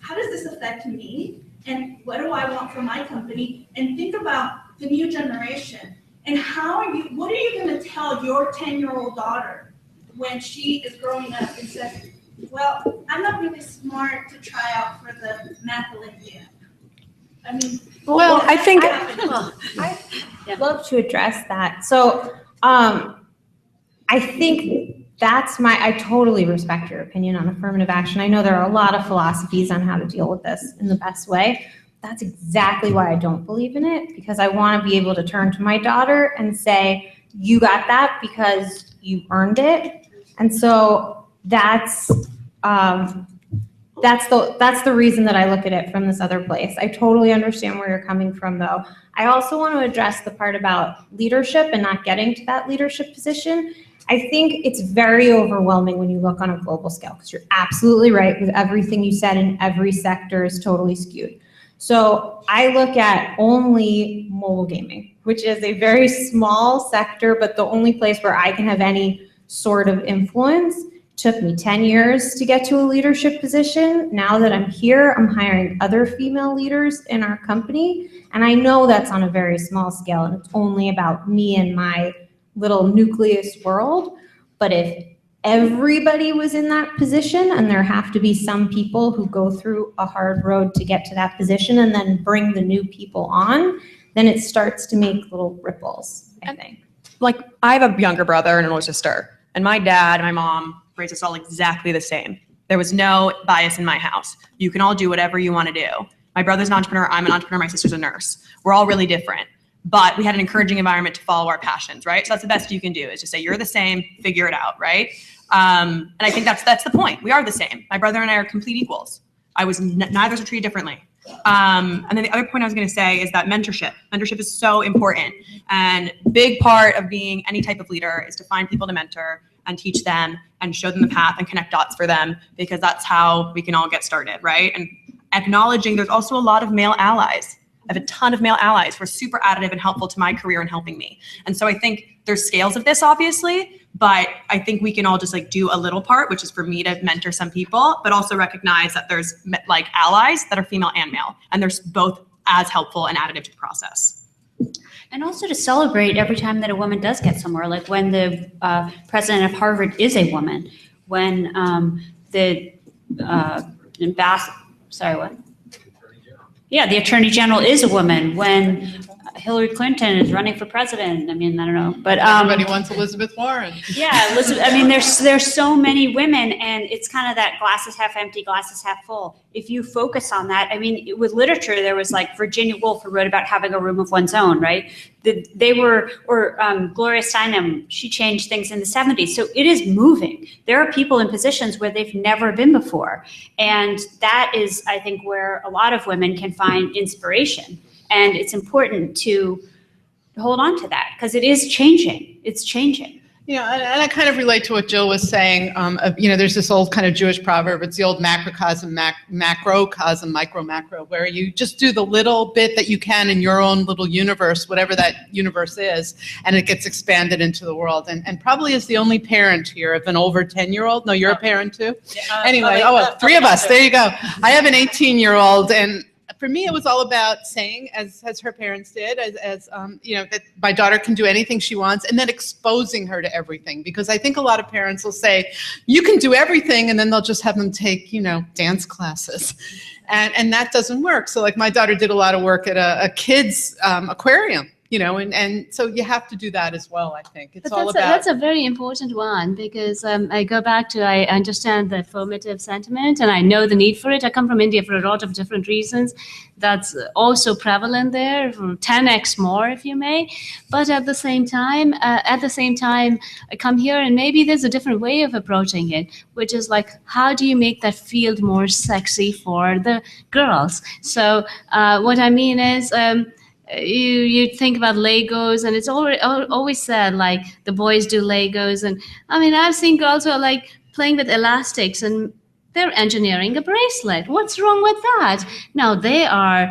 how does this affect me and what do I want from my company, and think about the new generation and what are you going to tell your 10-year-old daughter when she is growing up and says, well, I'm not really smart to try out for the math Olympiad. I mean, I think I'd love to address that. So I think I totally respect your opinion on affirmative action. I know there are a lot of philosophies on how to deal with this in the best way. That's exactly why I don't believe in it, because I want to be able to turn to my daughter and say, you got that because you earned it. And so that's the reason that I look at it from this other place. I totally understand where you're coming from, though. I also want to address the part about leadership and not getting to that leadership position. I think it's very overwhelming when you look on a global scale, because you're absolutely right with everything you said, and every sector is totally skewed. So I look at only mobile gaming, which is a very small sector, but the only place where I can have any sort of influence. Took me 10 years to get to a leadership position. Now that I'm here, I'm hiring other female leaders in our company. And I know that's on a very small scale, and it's only about me and my little nucleus world. But if everybody was in that position, and there have to be some people who go through a hard road to get to that position and then bring the new people on, then it starts to make little ripples, I think. like I have a younger brother and an older sister, and my dad and my mom raised us all exactly the same. There was no bias in my house. You can all do whatever you want to do. My brother's an entrepreneur, I'm an entrepreneur, my sister's a nurse. We're all really different. but we had an encouraging environment to follow our passions, right? So that's the best you can do, is just say, you're the same, figure it out, right? And I think that's the point. We are the same. My brother and I are complete equals. Neither are treated differently. And then the other point I was going to say is that mentorship is so important, and big part of being any type of leader is to find people to mentor and teach them and show them the path and connect dots for them, because that's how we can all get started, right? And acknowledging there's also a lot of male allies. I have a ton of male allies who are super additive and helpful to my career and helping me. And so I think there's scales of this, obviously, but I think we can all just like do a little part, which is for me to mentor some people, but also recognize that there's like allies that are female and male, and there's both as helpful and additive to the process. And also to celebrate every time that a woman does get somewhere, like when the president of Harvard is a woman, when the Attorney General is a woman, when Hillary Clinton is running for president. I mean, I don't know, but everybody wants Elizabeth Warren. Yeah, Elizabeth. I mean, there's so many women, and it's kind of that glass is half empty, glass is half full. If you focus on that, I mean, with literature, there was like Virginia Woolf, who wrote about having a room of one's own, right? Gloria Steinem, she changed things in the 70s. So it is moving. There are people in positions where they've never been before, and that is, I think, where a lot of women can find inspiration. And it's important to hold on to that, because it is changing. It's changing. Yeah, and I kind of relate to what Jill was saying. There's this old kind of Jewish proverb. It's the old macrocosm, macrocosm, micro, where you just do the little bit that you can in your own little universe, whatever that universe is, and it gets expanded into the world. And probably as the only parent here of an over 10-year-old. No, you're a parent too? Anyway, three of us. There you go. I have an 18-year-old, and for me, it was all about saying, as her parents did, that my daughter can do anything she wants, and then exposing her to everything. Because I think a lot of parents will say, you can do everything, and then they'll just have them take, dance classes. And that doesn't work. So like my daughter did a lot of work at a kid's aquarium. And so you have to do that as well, I think. That's a very important one, because I go back to, I understand the affirmative sentiment, and I know the need for it. I come from India for a lot of different reasons. That's also prevalent there, 10x more, if you may. But at the same time, I come here, and maybe there's a different way of approaching it, which is like, how do you make that field more sexy for the girls? So what I mean is, you think about Legos, and it's always said like the boys do Legos, and I mean, I've seen girls who are like playing with elastics and they're engineering a bracelet. What's wrong with that? Now they are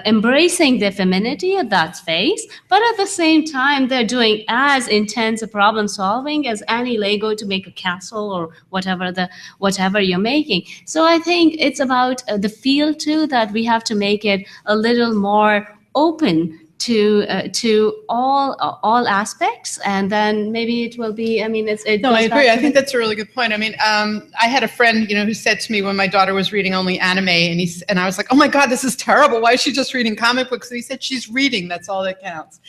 embracing their femininity at that phase, but at the same time they're doing as intense a problem solving as any Lego to make a castle or whatever you're making. So I think it's about the field too, that we have to make it a little more open to all aspects, and then maybe it will be. I mean, No, I agree. I think that's a really good point. I mean, I had a friend, who said to me when my daughter was reading only anime, and I was like, oh my God, this is terrible. Why is she just reading comic books? And he said, she's reading. That's all that counts.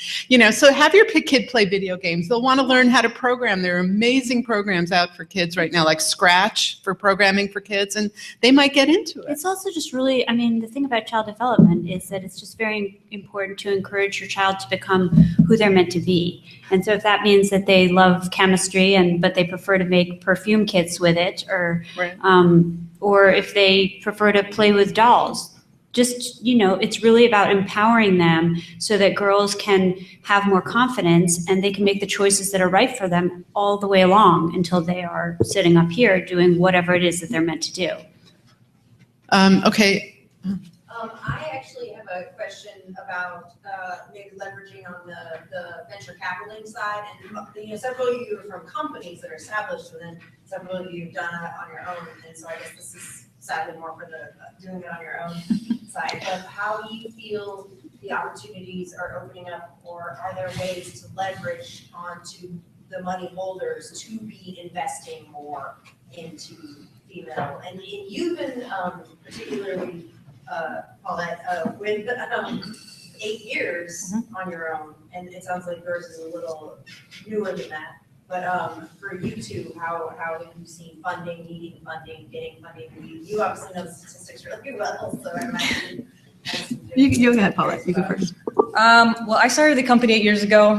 So have your kid play video games. They'll want to learn how to program. There are amazing programs out for kids right now, like Scratch for programming for kids, and they might get into it. It's also just really, I mean, the thing about child development is that it's just very important to encourage your child to become who they're meant to be. And so if that means that they love chemistry but they prefer to make perfume kits with it, or right. Or if they prefer to play with dolls, just, it's really about empowering them so that girls can have more confidence and they can make the choices that are right for them all the way along until they are sitting up here doing whatever it is that they're meant to do. Okay. I actually have a question about maybe leveraging on the venture capitaling side, and several of you are from companies that are established, and then several of you have done it on your own, and so I guess this is sadly more for the doing it on your own side. But how do you feel the opportunities are opening up, or are there ways to leverage onto the money holders to be investing more into female? And you've been particularly Paulette, with 8 years on your own, and it sounds like yours is a little newer than that. But for you two, how have you seen funding, needing funding, getting funding? You obviously know the statistics really well, so I imagine that's some You go ahead, Paula. You go first. Well, I started the company 8 years ago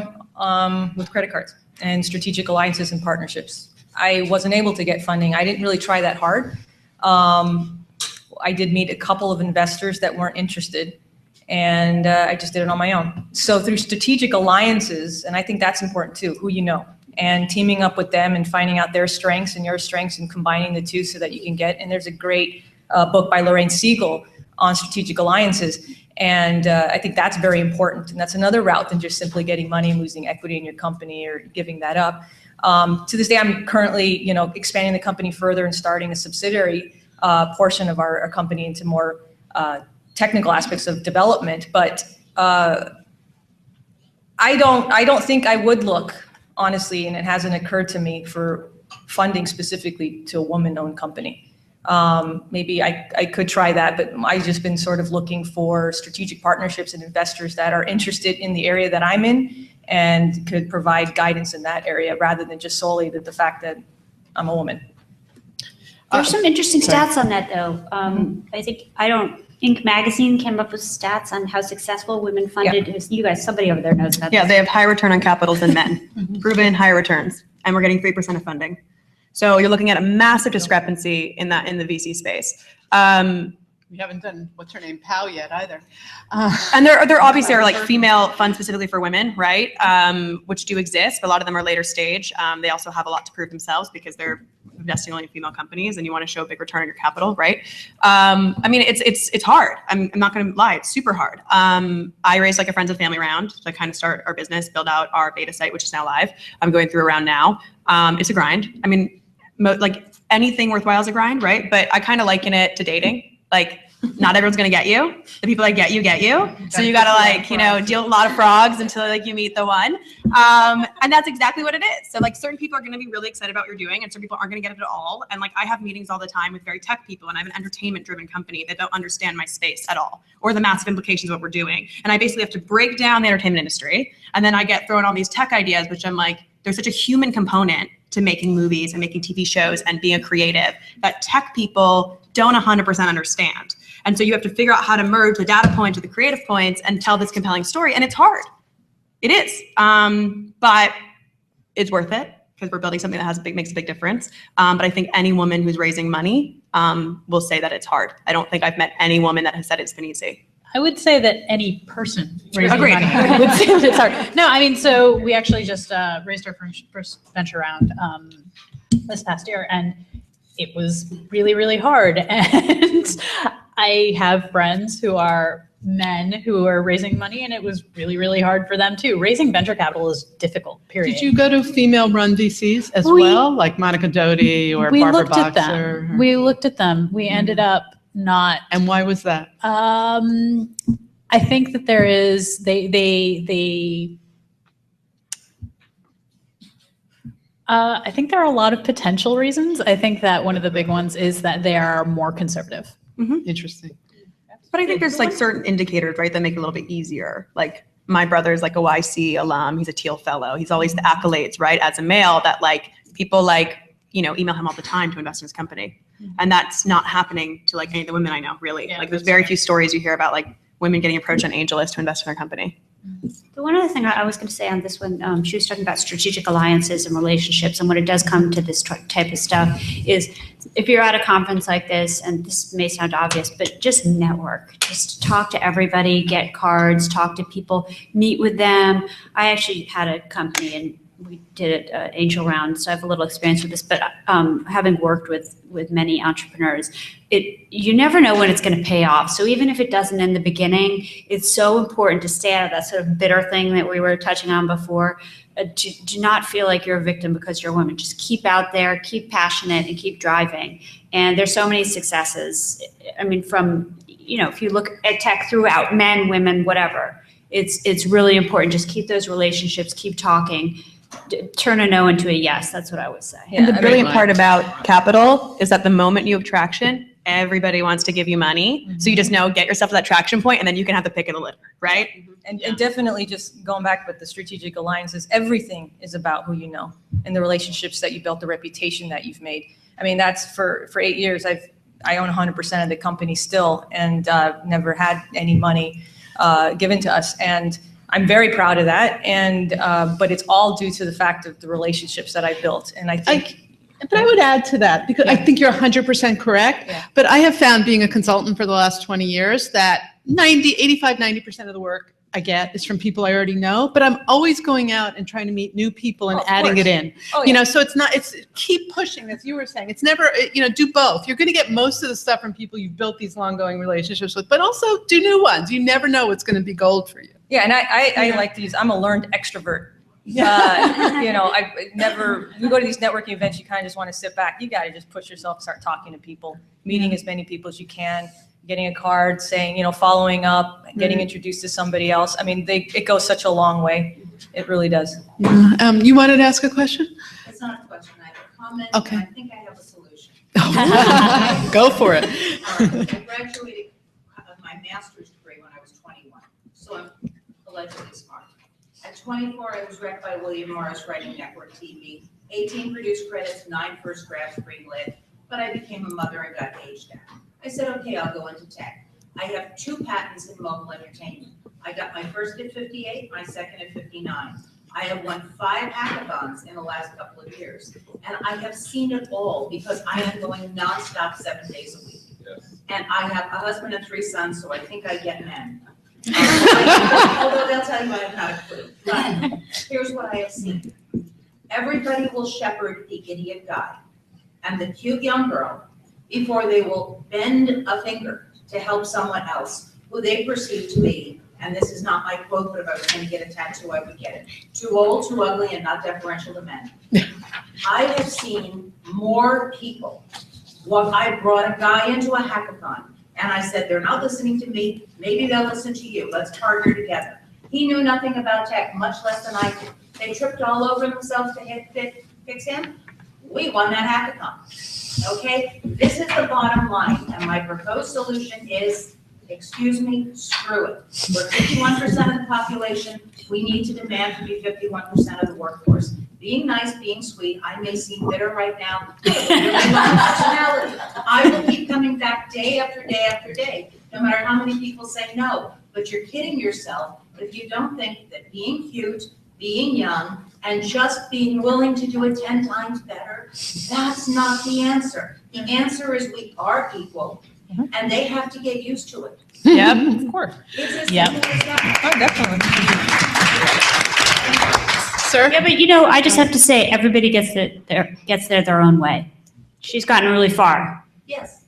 with credit cards and strategic alliances and partnerships. I wasn't able to get funding. I didn't really try that hard. I did meet a couple of investors that weren't interested, and I just did it on my own. So through strategic alliances, and I think that's important too, who you know, and teaming up with them and finding out their strengths and your strengths and combining the two so that you can get, and there's a great book by Lorraine Siegel on strategic alliances. And I think that's very important. And that's another route than just simply getting money and losing equity in your company or giving that up. To this day, I'm currently, expanding the company further and starting a subsidiary portion of our company into more technical aspects of development. But I don't think I would look, honestly, and it hasn't occurred to me, for funding specifically to a woman-owned company. Maybe I could try that, but I've just been sort of looking for strategic partnerships and investors that are interested in the area that I'm in and could provide guidance in that area rather than just solely the fact that I'm a woman. There's some interesting stats on that, though. I think Inc. magazine came up with stats on how successful women funded. Yeah. You guys, somebody over there knows about Yeah, this. they have higher return on capitals than men, proven higher returns, and we're getting 3% of funding. So you're looking at a massive discrepancy in the VC space. We haven't done, what's her name, Pow yet either. And there obviously are like female funds specifically for women, right? Which do exist, but a lot of them are later stage. They also have a lot to prove themselves because they're investing only in female companies and you want to show a big return on your capital, right? I mean, it's hard. I'm not going to lie, it's super hard. I raised like a friends and family round to kind of start our business, build out our beta site, which is now live. I'm going through a round now. It's a grind. I mean, like anything worthwhile is a grind, right? But I kind of liken it to dating. Like, not everyone's gonna get you. The people that get you. So you gotta like, deal a lot of frogs until like you meet the one. And that's exactly what it is. So like certain people are gonna be really excited about what you're doing and some people aren't gonna get it at all. And like I have meetings all the time with very tech people and I have an entertainment driven company that don't understand my space at all or the massive implications of what we're doing. And I basically have to break down the entertainment industry. And then I get thrown all these tech ideas, which I'm like, there's such a human component to making movies and making TV shows and being a creative that tech people don't 100% understand. And so you have to figure out how to merge the data points with the creative points and tell this compelling story. And it's hard. It is. But it's worth it because we're building something that makes a big difference. But I think any woman who's raising money will say that it's hard. I don't think I've met any woman that has said it's been easy. I would say that any person raising Agreed. money would say that it's hard. No, I mean, so we actually just raised our first venture round this past year, and it was really, really hard. And I have friends who are men who are raising money, and it was really, really hard for them too. Raising venture capital is difficult, period. Did you go to female-run VCs as well, like Monica Doty or Barbara Boxer? We looked at them. We ended up not. And why was that? I think that there is I think there are a lot of potential reasons. I think that one of the big ones is that they are more conservative. Mm-hmm. Interesting. But I think there's like certain indicators, right, that make it a little bit easier. Like my brother's like a YC alum. He's a Teal fellow. He's always the accolades, right, as a male that like people like, email him all the time to invest in his company. And that's not happening to like any of the women I know, really. Yeah, like there's very few stories you hear about like women getting approached on AngelList to invest in their company. The one other thing I was going to say on this one, she was talking about strategic alliances and relationships, and when it does come to this type of stuff is if you're at a conference like this, and this may sound obvious, but just network, just talk to everybody, get cards, talk to people, meet with them. I actually had a company and we did an angel round, so I have a little experience with this, but having worked with many entrepreneurs, you never know when it's going to pay off. So even if it doesn't in the beginning, it's so important to stay out of that sort of bitter thing that we were touching on before. Do not feel like you're a victim because you're a woman. Just keep out there, keep passionate, and keep driving. And there's so many successes. I mean, from, if you look at tech throughout, men, women, whatever, it's really important. Just keep those relationships, keep talking. Turn a no into a yes. That's what I would say. And the brilliant part about capital is that the moment you have traction, everybody wants to give you money. Mm-hmm. So you just get yourself to that traction point and then you can have the pick of the litter, right? And definitely just going back with the strategic alliances, everything is about who you know and the relationships that you built, the reputation that you've made. I mean, that's for 8 years, I own 100% of the company still, and never had any money given to us. And I'm very proud of that. And but it's all due to the fact of the relationships that I built. And I think. But I would add to that, because I think you're 100% correct. Yeah. But I have found, being a consultant for the last 20 years, that 90% of the work I get is from people I already know. But I'm always going out and trying to meet new people and adding it in. Oh, You yeah. know, so it's keep pushing, as you were saying. It's never, do both. You're going to get most of the stuff from people you've built these long-going relationships with, but also do new ones. You never know what's going to be gold for you. Yeah, and I like to use, I'm a learned extrovert. We go to these networking events, you kind of just want to sit back. You got to just push yourself, start talking to people, meeting as many people as you can, getting a card, saying, following up, getting introduced to somebody else. I mean, it goes such a long way. It really does. You wanted to ask a question? It's not a question, I have a comment. Okay. And I think I have a solution. Go for it. I graduated my master's degree when I was 21, so I'm allegedly smart. At 24, I was rec by William Morris writing network TV, 18 produced credits, 9 first drafts greenlit, but I became a mother and got aged out. I said, okay, I'll go into tech. I have 2 patents in mobile entertainment. I got my first at 58, my second at 59. I have won 5 hackathons in the last couple of years. And I have seen it all because I am going nonstop 7 days a week. Yes. And I have a husband and 3 sons, so I think I get men. Although they'll tell you I have not a clue. But here's what I have seen. Everybody will shepherd the idiot guy and the cute young girl before they will bend a finger to help someone else who they perceive to be, and this is not my quote, but if I was going to get a tattoo, I would get it, too old, too ugly, and not deferential to men. I have seen more people. I brought a guy into a hackathon, and I said, they're not listening to me, maybe they'll listen to you, let's partner together. He knew nothing about tech, much less than I did. They tripped all over themselves to fix him. We won that hackathon, okay? This is the bottom line, and my proposed solution is, excuse me, screw it. We're 51% of the population, we need to demand to be 51% of the workforce. Being nice, being sweet, I may seem bitter right now, but really my personality. I will keep coming back day after day after day, no matter how many people say no. But you're kidding yourself if you don't think that being cute, being young, and just being willing to do it 10 times better, that's not the answer. The answer is we are equal, and they have to get used to it. Yeah, of course. It's as Yep. simple as that. Oh, definitely. Sir? Yeah, but I just have to say, everybody gets there their own way. She's gotten really far. Yes.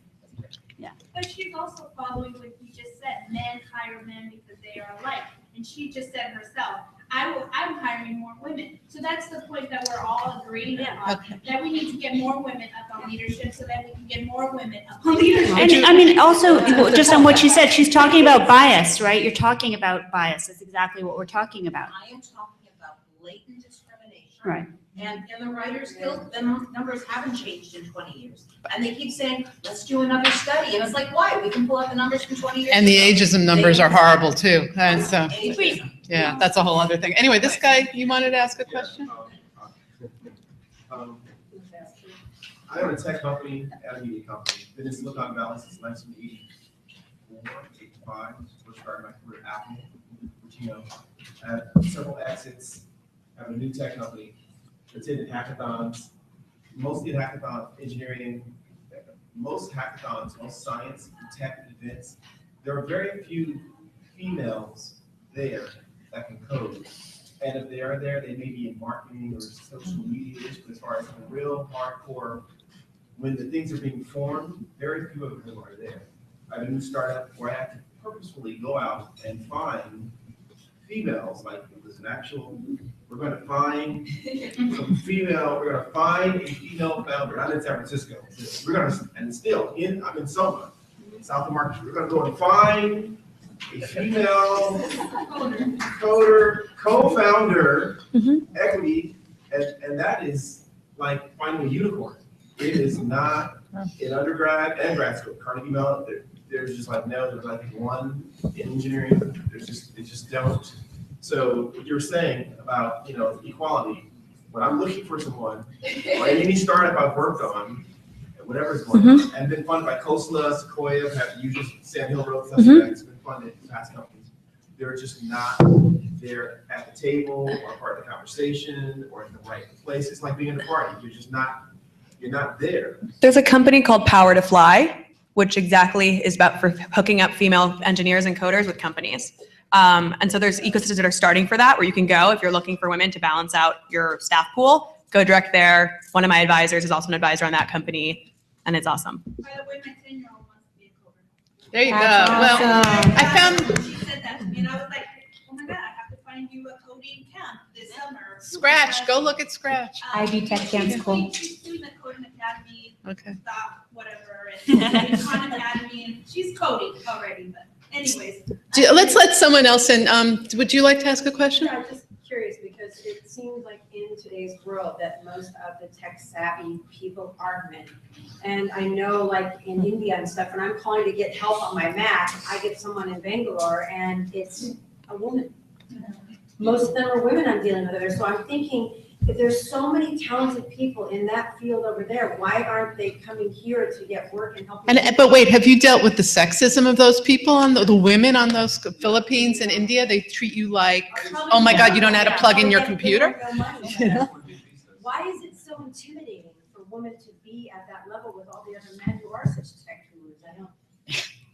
Yeah. But she's also following what you just said, men hire men because they are alike. And she just said herself, I'm hiring more women. So that's the point that we're all agreeing on, that we need to get more women up on leadership so that we can get more women up on leadership. And I mean, also, just on what she said, she's talking about bias, right? You're talking about bias. That's exactly what we're talking about. I am talking about blatant discrimination. Right. And in the Writers Guild, the numbers haven't changed in 20 years. And they keep saying, let's do another study. And it's like, why? We can pull out the numbers from 20 years And the ago. ageism numbers are horrible too. And so, Ageism. yeah, that's a whole other thing. Anyway, this guy, you wanted to ask a question? I own a tech company and a media company. Been in Silicon Valley since 1984, 85. First started my career at Apple, which I have several exits. I have a new tech company. Attended hackathons, mostly at hackathon engineering, most hackathons, most science and tech events. There are very few females there that can code. And if they are there, they may be in marketing or social media, but as far as the real hardcore, when the things are being formed, very few of them are there. I have a new startup where I have to purposefully go out and find females, like it was an actual, we're going to find some female, we're going to find a female founder. I'm in San Francisco. We're going to, and still, I'm in Soma, South of Market. We're going to go and find a female coder, co-founder, equity, and that is like finding a unicorn. It is not in undergrad and grad school. Carnegie Mellon, there's just like, no, there's like one in engineering. They just don't. So what you're saying about, equality, when I'm looking for someone, or any startup I've worked on, whatever's going on. And been funded by Khosla, Sequoia, have usual Sand Hill Road, stuff like that. It's been funded in past companies. They're just not there at the table or part of the conversation or in the right place. It's like being in a party. You're not there. There's a company called Power to Fly, which exactly is about for hooking up female engineers and coders with companies. And so there's ecosystems that are starting for that, where you can go if you're looking for women to balance out your staff pool, go direct there. One of my advisors is also an advisor on that company, and it's awesome. By the way, my 10-year-old wants to be a coder. There you go. That's Well, awesome. I found She said that to me, and I was like, oh my God, I have to find you a coding camp this summer. Scratch. Go look at Scratch. IB Tech Camp's cool. She's doing the Coding Academy, Okay. stop, whatever, and Khan Academy, and she's coding already, but anyways. Let's let someone else in. Would you like to ask a question? I'm just curious because it seems like in today's world that most of the tech savvy people are men. And I know like in India and stuff, when I'm calling to get help on my Mac, I get someone in Bangalore and it's a woman. Most of them are women I'm dealing with there. So I'm thinking, if there's so many talented people in that field over there, why aren't they coming here to get work and helping? But wait, have you dealt with the sexism of those people on the women on those Philippines and India? They treat you like, oh my God, you don't know how to plug in your computer? Why is it so intimidating for women to be at that level with all the other men who are such tech gurus? I don't.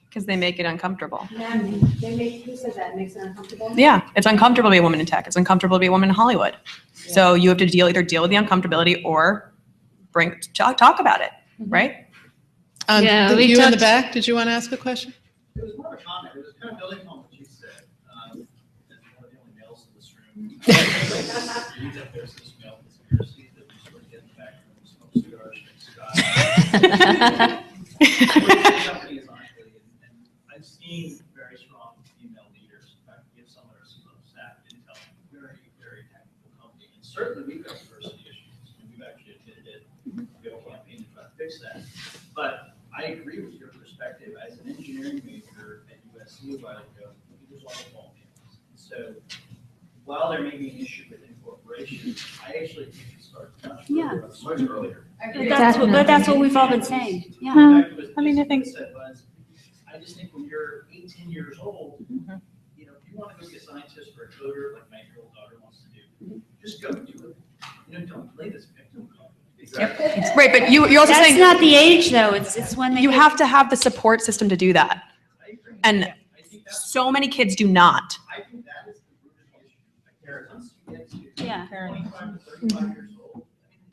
Because they make it uncomfortable. Men, they make, who said that? Makes it uncomfortable? Yeah, it's uncomfortable to be a woman in tech. It's uncomfortable to be a woman in Hollywood. So you have to either deal with the uncomfortability or talk about it, right? Yeah, You in the back, did you want to ask a question? It was more of a comment. It was kind of building on what you said. As one of the only males in this room, I believe that there's this male conspiracy that we sort of get in the back room, smoke cigars, drink scotch. Companies honestly, and I've seen very strong female leaders. In fact, we have some of our staff at Intel, very, very technical company, and certainly we've got diversity issues, and we've actually admitted it. We have a campaign to try to fix that. But I agree with your perspective. As an engineering major at USC a while ago, there's a lot of ball games. So while there may be an issue with incorporation, I actually think it starts much earlier. But that's what we've all been saying. Yeah. I mean, I think- I just think when you're 18 years old, you know, if you want to go be a scientist or a coder like my 8-year-old daughter wants to do, just go do it. You know, don't play this victim card. Exactly. Right, but you're also That's saying not the age though. It's when they you have to have the support system to do that. I agree. And I think that's, so many kids do not. I think that is the root of the issue. Like, parents, once you get to Yeah. 25 to 35 years old,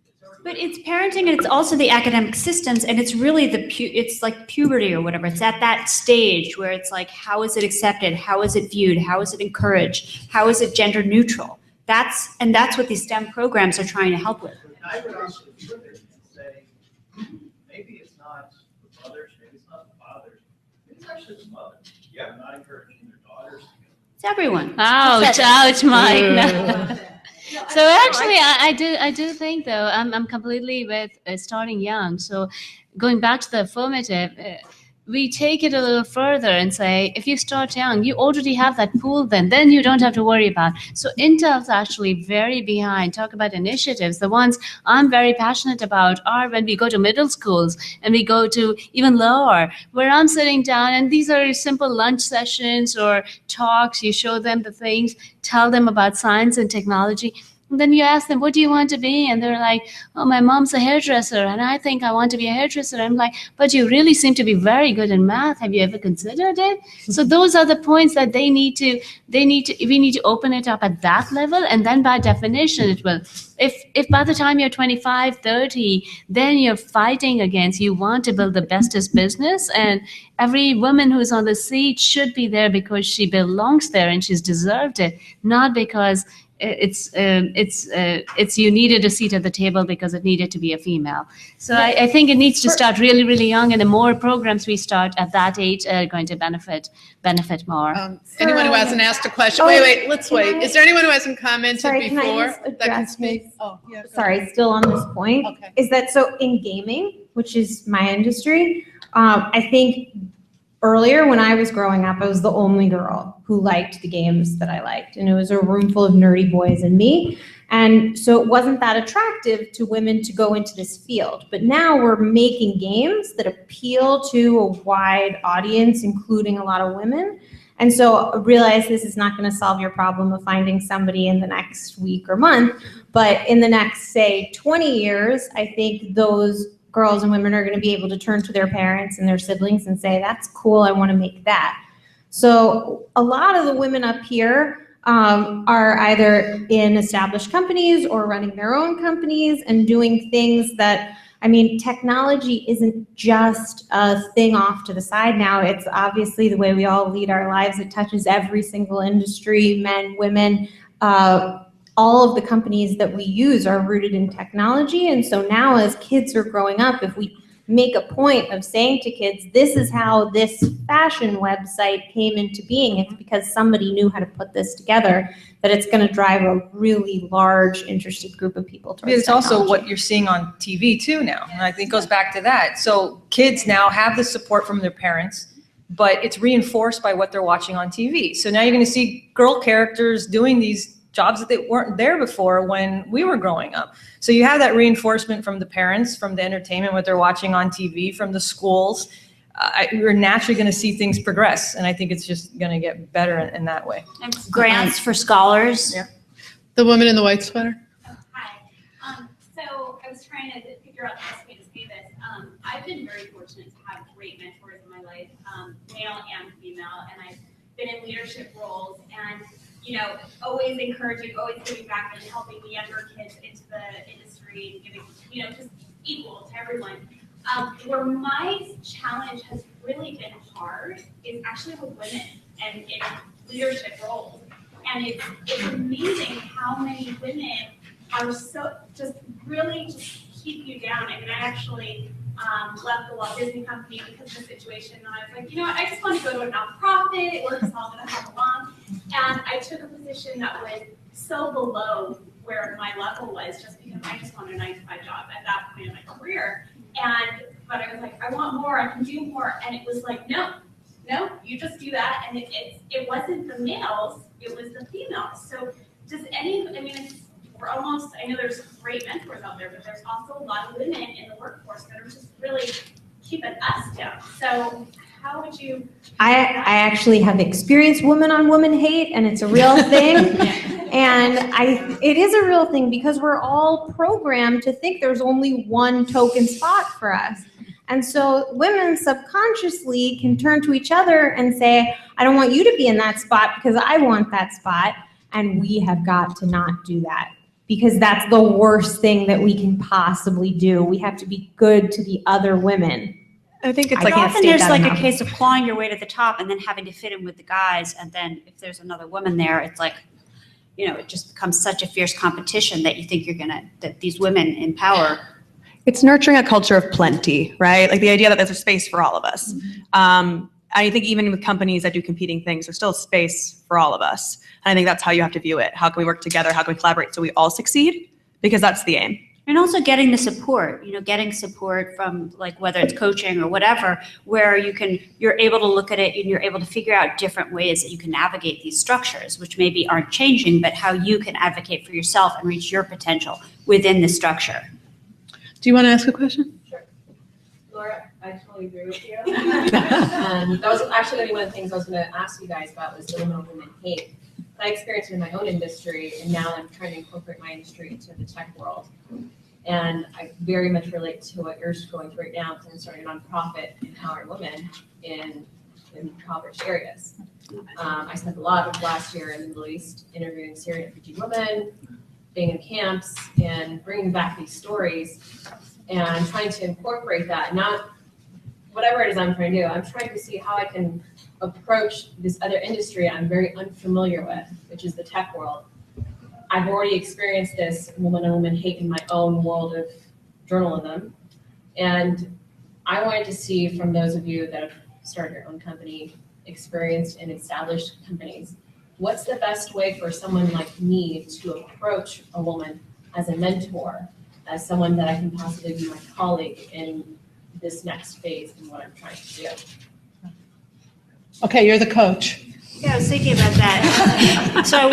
it's already. But it's parenting and it's also the academic systems and it's really it's like puberty or whatever. It's at that stage where it's like, how is it accepted? How is it viewed? How is it encouraged? How is it gender neutral? That's what these STEM programs are trying to help with. I would also flip it and say, maybe it's not the brothers, maybe it's not the fathers, maybe it's actually the mothers. Yeah, not encouraging their daughters to go. It's everyone. Ouch, ouch, Mike. No. No, So actually, I do think though, I'm completely with starting young. So going back to the affirmative, we take it a little further and say, if you start young, you already have that pool then you don't have to worry about. So Intel's actually very behind. Talk about initiatives. The ones I'm very passionate about are when we go to middle schools and we go to even lower, where I'm sitting down and these are simple lunch sessions or talks. You show them the things, tell them about science and technology. And then you ask them, what do you want to be? And they're like, oh, my mom's a hairdresser, and I think I want to be a hairdresser. I'm like, but you really seem to be very good in math. Have you ever considered it? So those are the points that we need to open it up at that level. And then by definition, it will. If by the time you're 25, 30, then you're fighting against, you want to build the bestest business, and every woman who's on the seat should be there because she belongs there and she's deserved it, not because it's you needed a seat at the table because it needed to be a female. So I think it needs to start really, really young, and the more programs we start at that age are going to benefit more. Anyone who hasn't asked a question, wait, let's wait. Is there anyone who hasn't commented Sorry, can I before just that can address speak? Ms. Oh, yeah. go Sorry, still on this point, Okay. is that so in gaming, which is my industry, I think earlier when I was growing up, I was the only girl who liked the games that I liked. And it was a room full of nerdy boys and me. And so it wasn't that attractive to women to go into this field. But now we're making games that appeal to a wide audience, including a lot of women. And so I realize this is not going to solve your problem of finding somebody in the next week or month, but in the next, say, 20 years, I think those girls and women are going to be able to turn to their parents and their siblings and say, that's cool, I want to make that. So a lot of the women up here are either in established companies or running their own companies and doing things that, I mean, technology isn't just a thing off to the side now. It's obviously the way we all lead our lives. It touches every single industry, men, women. All of the companies that we use are rooted in technology. And so now as kids are growing up, if we make a point of saying to kids, this is how this fashion website came into being, it's because somebody knew how to put this together, that it's going to drive a really large, interested group of people towards It's also technology. what you're seeing on TV too now. And I think it goes back to that. So kids now have the support from their parents, but it's reinforced by what they're watching on TV. So now you're going to see girl characters doing these jobs that weren't there before when we were growing up. So you have that reinforcement from the parents, from the entertainment, what they're watching on TV, from the schools. You're naturally going to see things progress. And I think it's just going to get better in that way. And grants for scholars. Yeah. The woman in the white sweater. Hi. So I was trying to figure out the best way to say this. I've been very fortunate to have great mentors in my life, male and female, and I've been in leadership roles and, you know, always encouraging, always giving back and helping the younger kids into the industry and giving, you know, just equal to everyone. Where my challenge has really been hard is actually with women and in leadership roles. And it's amazing how many women are so just really just keep you down. I mean, I actually left the Walt Disney Company because of the situation. And I was like, you know what, I just want to go to a nonprofit. It works all that I have along. And I took a position that was so below where my level was just because I just wanted a 9-to-5 job at that point in my career. But I was like, I want more, I can do more. And it was like, no, you just do that. And it wasn't the males, it was the females. So we're almost, I know there's great mentors out there, but there's also a lot of women in the workforce that are just really keeping us down. So how would you? I actually have experienced woman-on-woman hate, and it's a real thing. And it is a real thing because we're all programmed to think there's only one token spot for us. And so women subconsciously can turn to each other and say, I don't want you to be in that spot because I want that spot. And we have got to not do that because that's the worst thing that we can possibly do. We have to be good to the other women. I think it's But like often there's like a case of clawing your way to the top and then having to fit in with the guys. And then if there's another woman there, it's like, you know, it just becomes such a fierce competition that you think that these women in power. It's nurturing a culture of plenty, right? Like the idea that there's a space for all of us. I think even with companies that do competing things, there's still space for all of us. And I think that's how you have to view it. How can we work together? How can we collaborate so we all succeed? Because that's the aim. And also getting the support, getting support from like whether it's coaching or whatever, where you're able to look at it and you're able to figure out different ways that you can navigate these structures, which maybe aren't changing, but how you can advocate for yourself and reach your potential within the structure. Do you want to ask a question? Sure. Laura, I totally agree with you. That was actually one of the things I was going to ask you guys about was the women hate. I experienced it in my own industry, and now I'm trying to incorporate my industry into the tech world. And I very much relate to what you're going through right now because I'm starting a nonprofit empowering women in impoverished areas. I spent a lot of last year in the Middle East interviewing Syrian refugee women, being in camps, and bringing back these stories and trying to incorporate that. Not whatever it is I'm trying to do, I'm trying to see how I can approach this other industry I'm very unfamiliar with, which is the tech world. I've already experienced this woman-on-woman hate in my own world of journalism. And I wanted to see from those of you that have started your own company, experienced and established companies, what's the best way for someone like me to approach a woman as a mentor, as someone that I can possibly be my colleague in this next phase in what I'm trying to do? Okay, you're the coach. Yeah, I was thinking about that. So I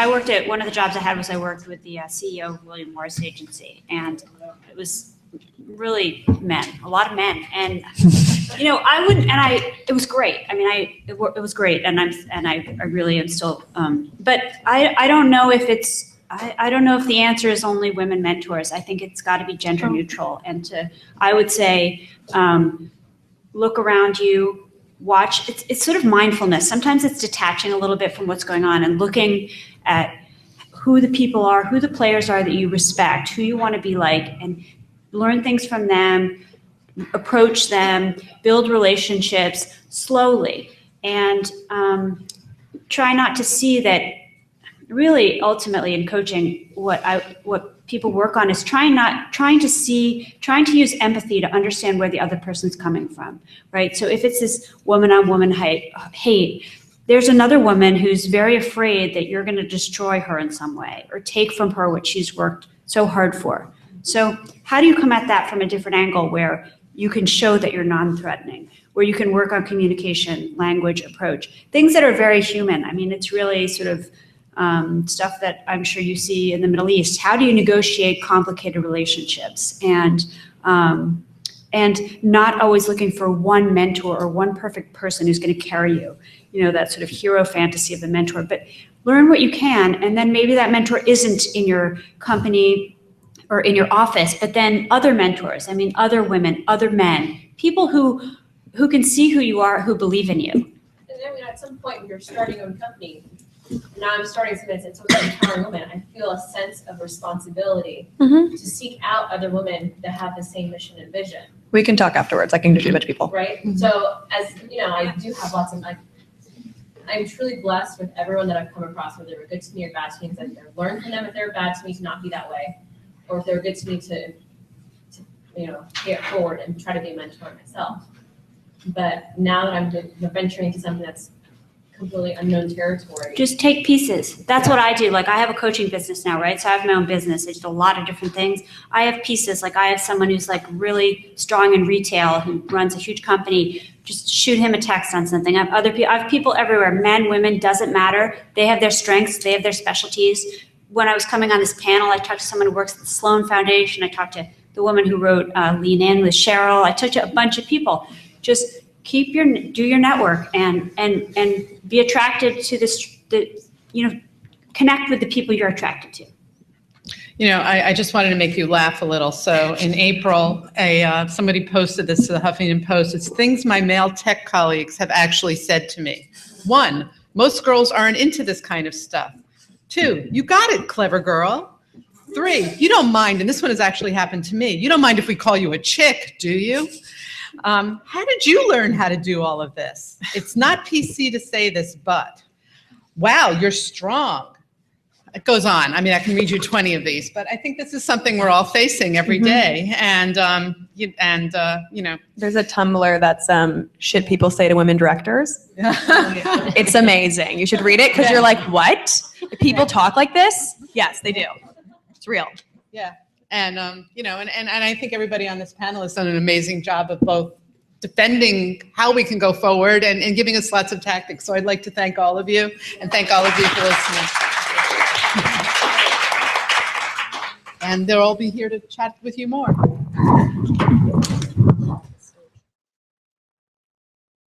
worked at one of the jobs I had was I worked with the CEO of William Morris Agency, and it was really men, a lot of men, and it was great. I mean, it was great, and I really am still. But I don't know if it's. I don't know if the answer is only women mentors. I think it's got to be gender neutral, and I would say, look around you. Watch, it's sort of mindfulness. Sometimes it's detaching a little bit from what's going on and looking at who the people are, who the players are that you respect, who you want to be like, and learn things from them, approach them, build relationships slowly, and try not to see that really ultimately in coaching what people work on is trying to use empathy to understand where the other person's coming from, right? So if it's this woman on woman hate, there's another woman who's very afraid that you're going to destroy her in some way or take from her what she's worked so hard for. So how do you come at that from a different angle where you can show that you're non-threatening, where you can work on communication, language, approach, things that are very human? I mean, it's really sort of stuff that I'm sure you see in the Middle East. How do you negotiate complicated relationships and not always looking for one mentor or one perfect person who's going to carry you, that sort of hero fantasy of the mentor, but learn what you can. And then maybe that mentor isn't in your company or in your office, but then other mentors, other women, other men, people who can see who you are, who believe in you. And at some point when you're starting your own company, now I'm starting something that's empowering women. I feel a sense of responsibility to seek out other women that have the same mission and vision. We can talk afterwards. I can introduce you a bunch of people. Right. So as I do have lots of I'm truly blessed with everyone that I've come across, whether they were good to me or bad to me, because I've learned from them if they were bad to me to not be that way, or if they were good to me to pay it forward and try to be a mentor myself. But now that I'm venturing into something that's completely unknown territory. Just take pieces. That's what I do. Like I have a coaching business now, right? So I have my own business. I do a lot of different things. I have pieces. Like I have someone who's like really strong in retail who runs a huge company. Just shoot him a text on something. I have other people. I have people everywhere. Men, women, doesn't matter. They have their strengths. They have their specialties. When I was coming on this panel, I talked to someone who works at the Sloan Foundation. I talked to the woman who wrote Lean In with Cheryl. I talked to a bunch of people. Just do your network and be attracted to this, connect with the people you're attracted to. I just wanted to make you laugh a little. So in April, somebody posted this to the Huffington Post. It's things my male tech colleagues have actually said to me. 1, most girls aren't into this kind of stuff. 2, you got it, clever girl. 3, you don't mind, and this one has actually happened to me. You don't mind if we call you a chick, do you? How did you learn how to do all of this? It's not PC to say this, but wow, you're strong. It goes on. I can read you 20 of these, but I think this is something we're all facing every day. And there's a Tumblr that's shit people say to women directors. It's amazing. You should read it because you're like, what? People talk like this? Yes, they do. It's real. Yeah. And, and I think everybody on this panel has done an amazing job of both defending how we can go forward and giving us lots of tactics. So I'd like to thank all of you and thank all of you for listening. And they'll all be here to chat with you more.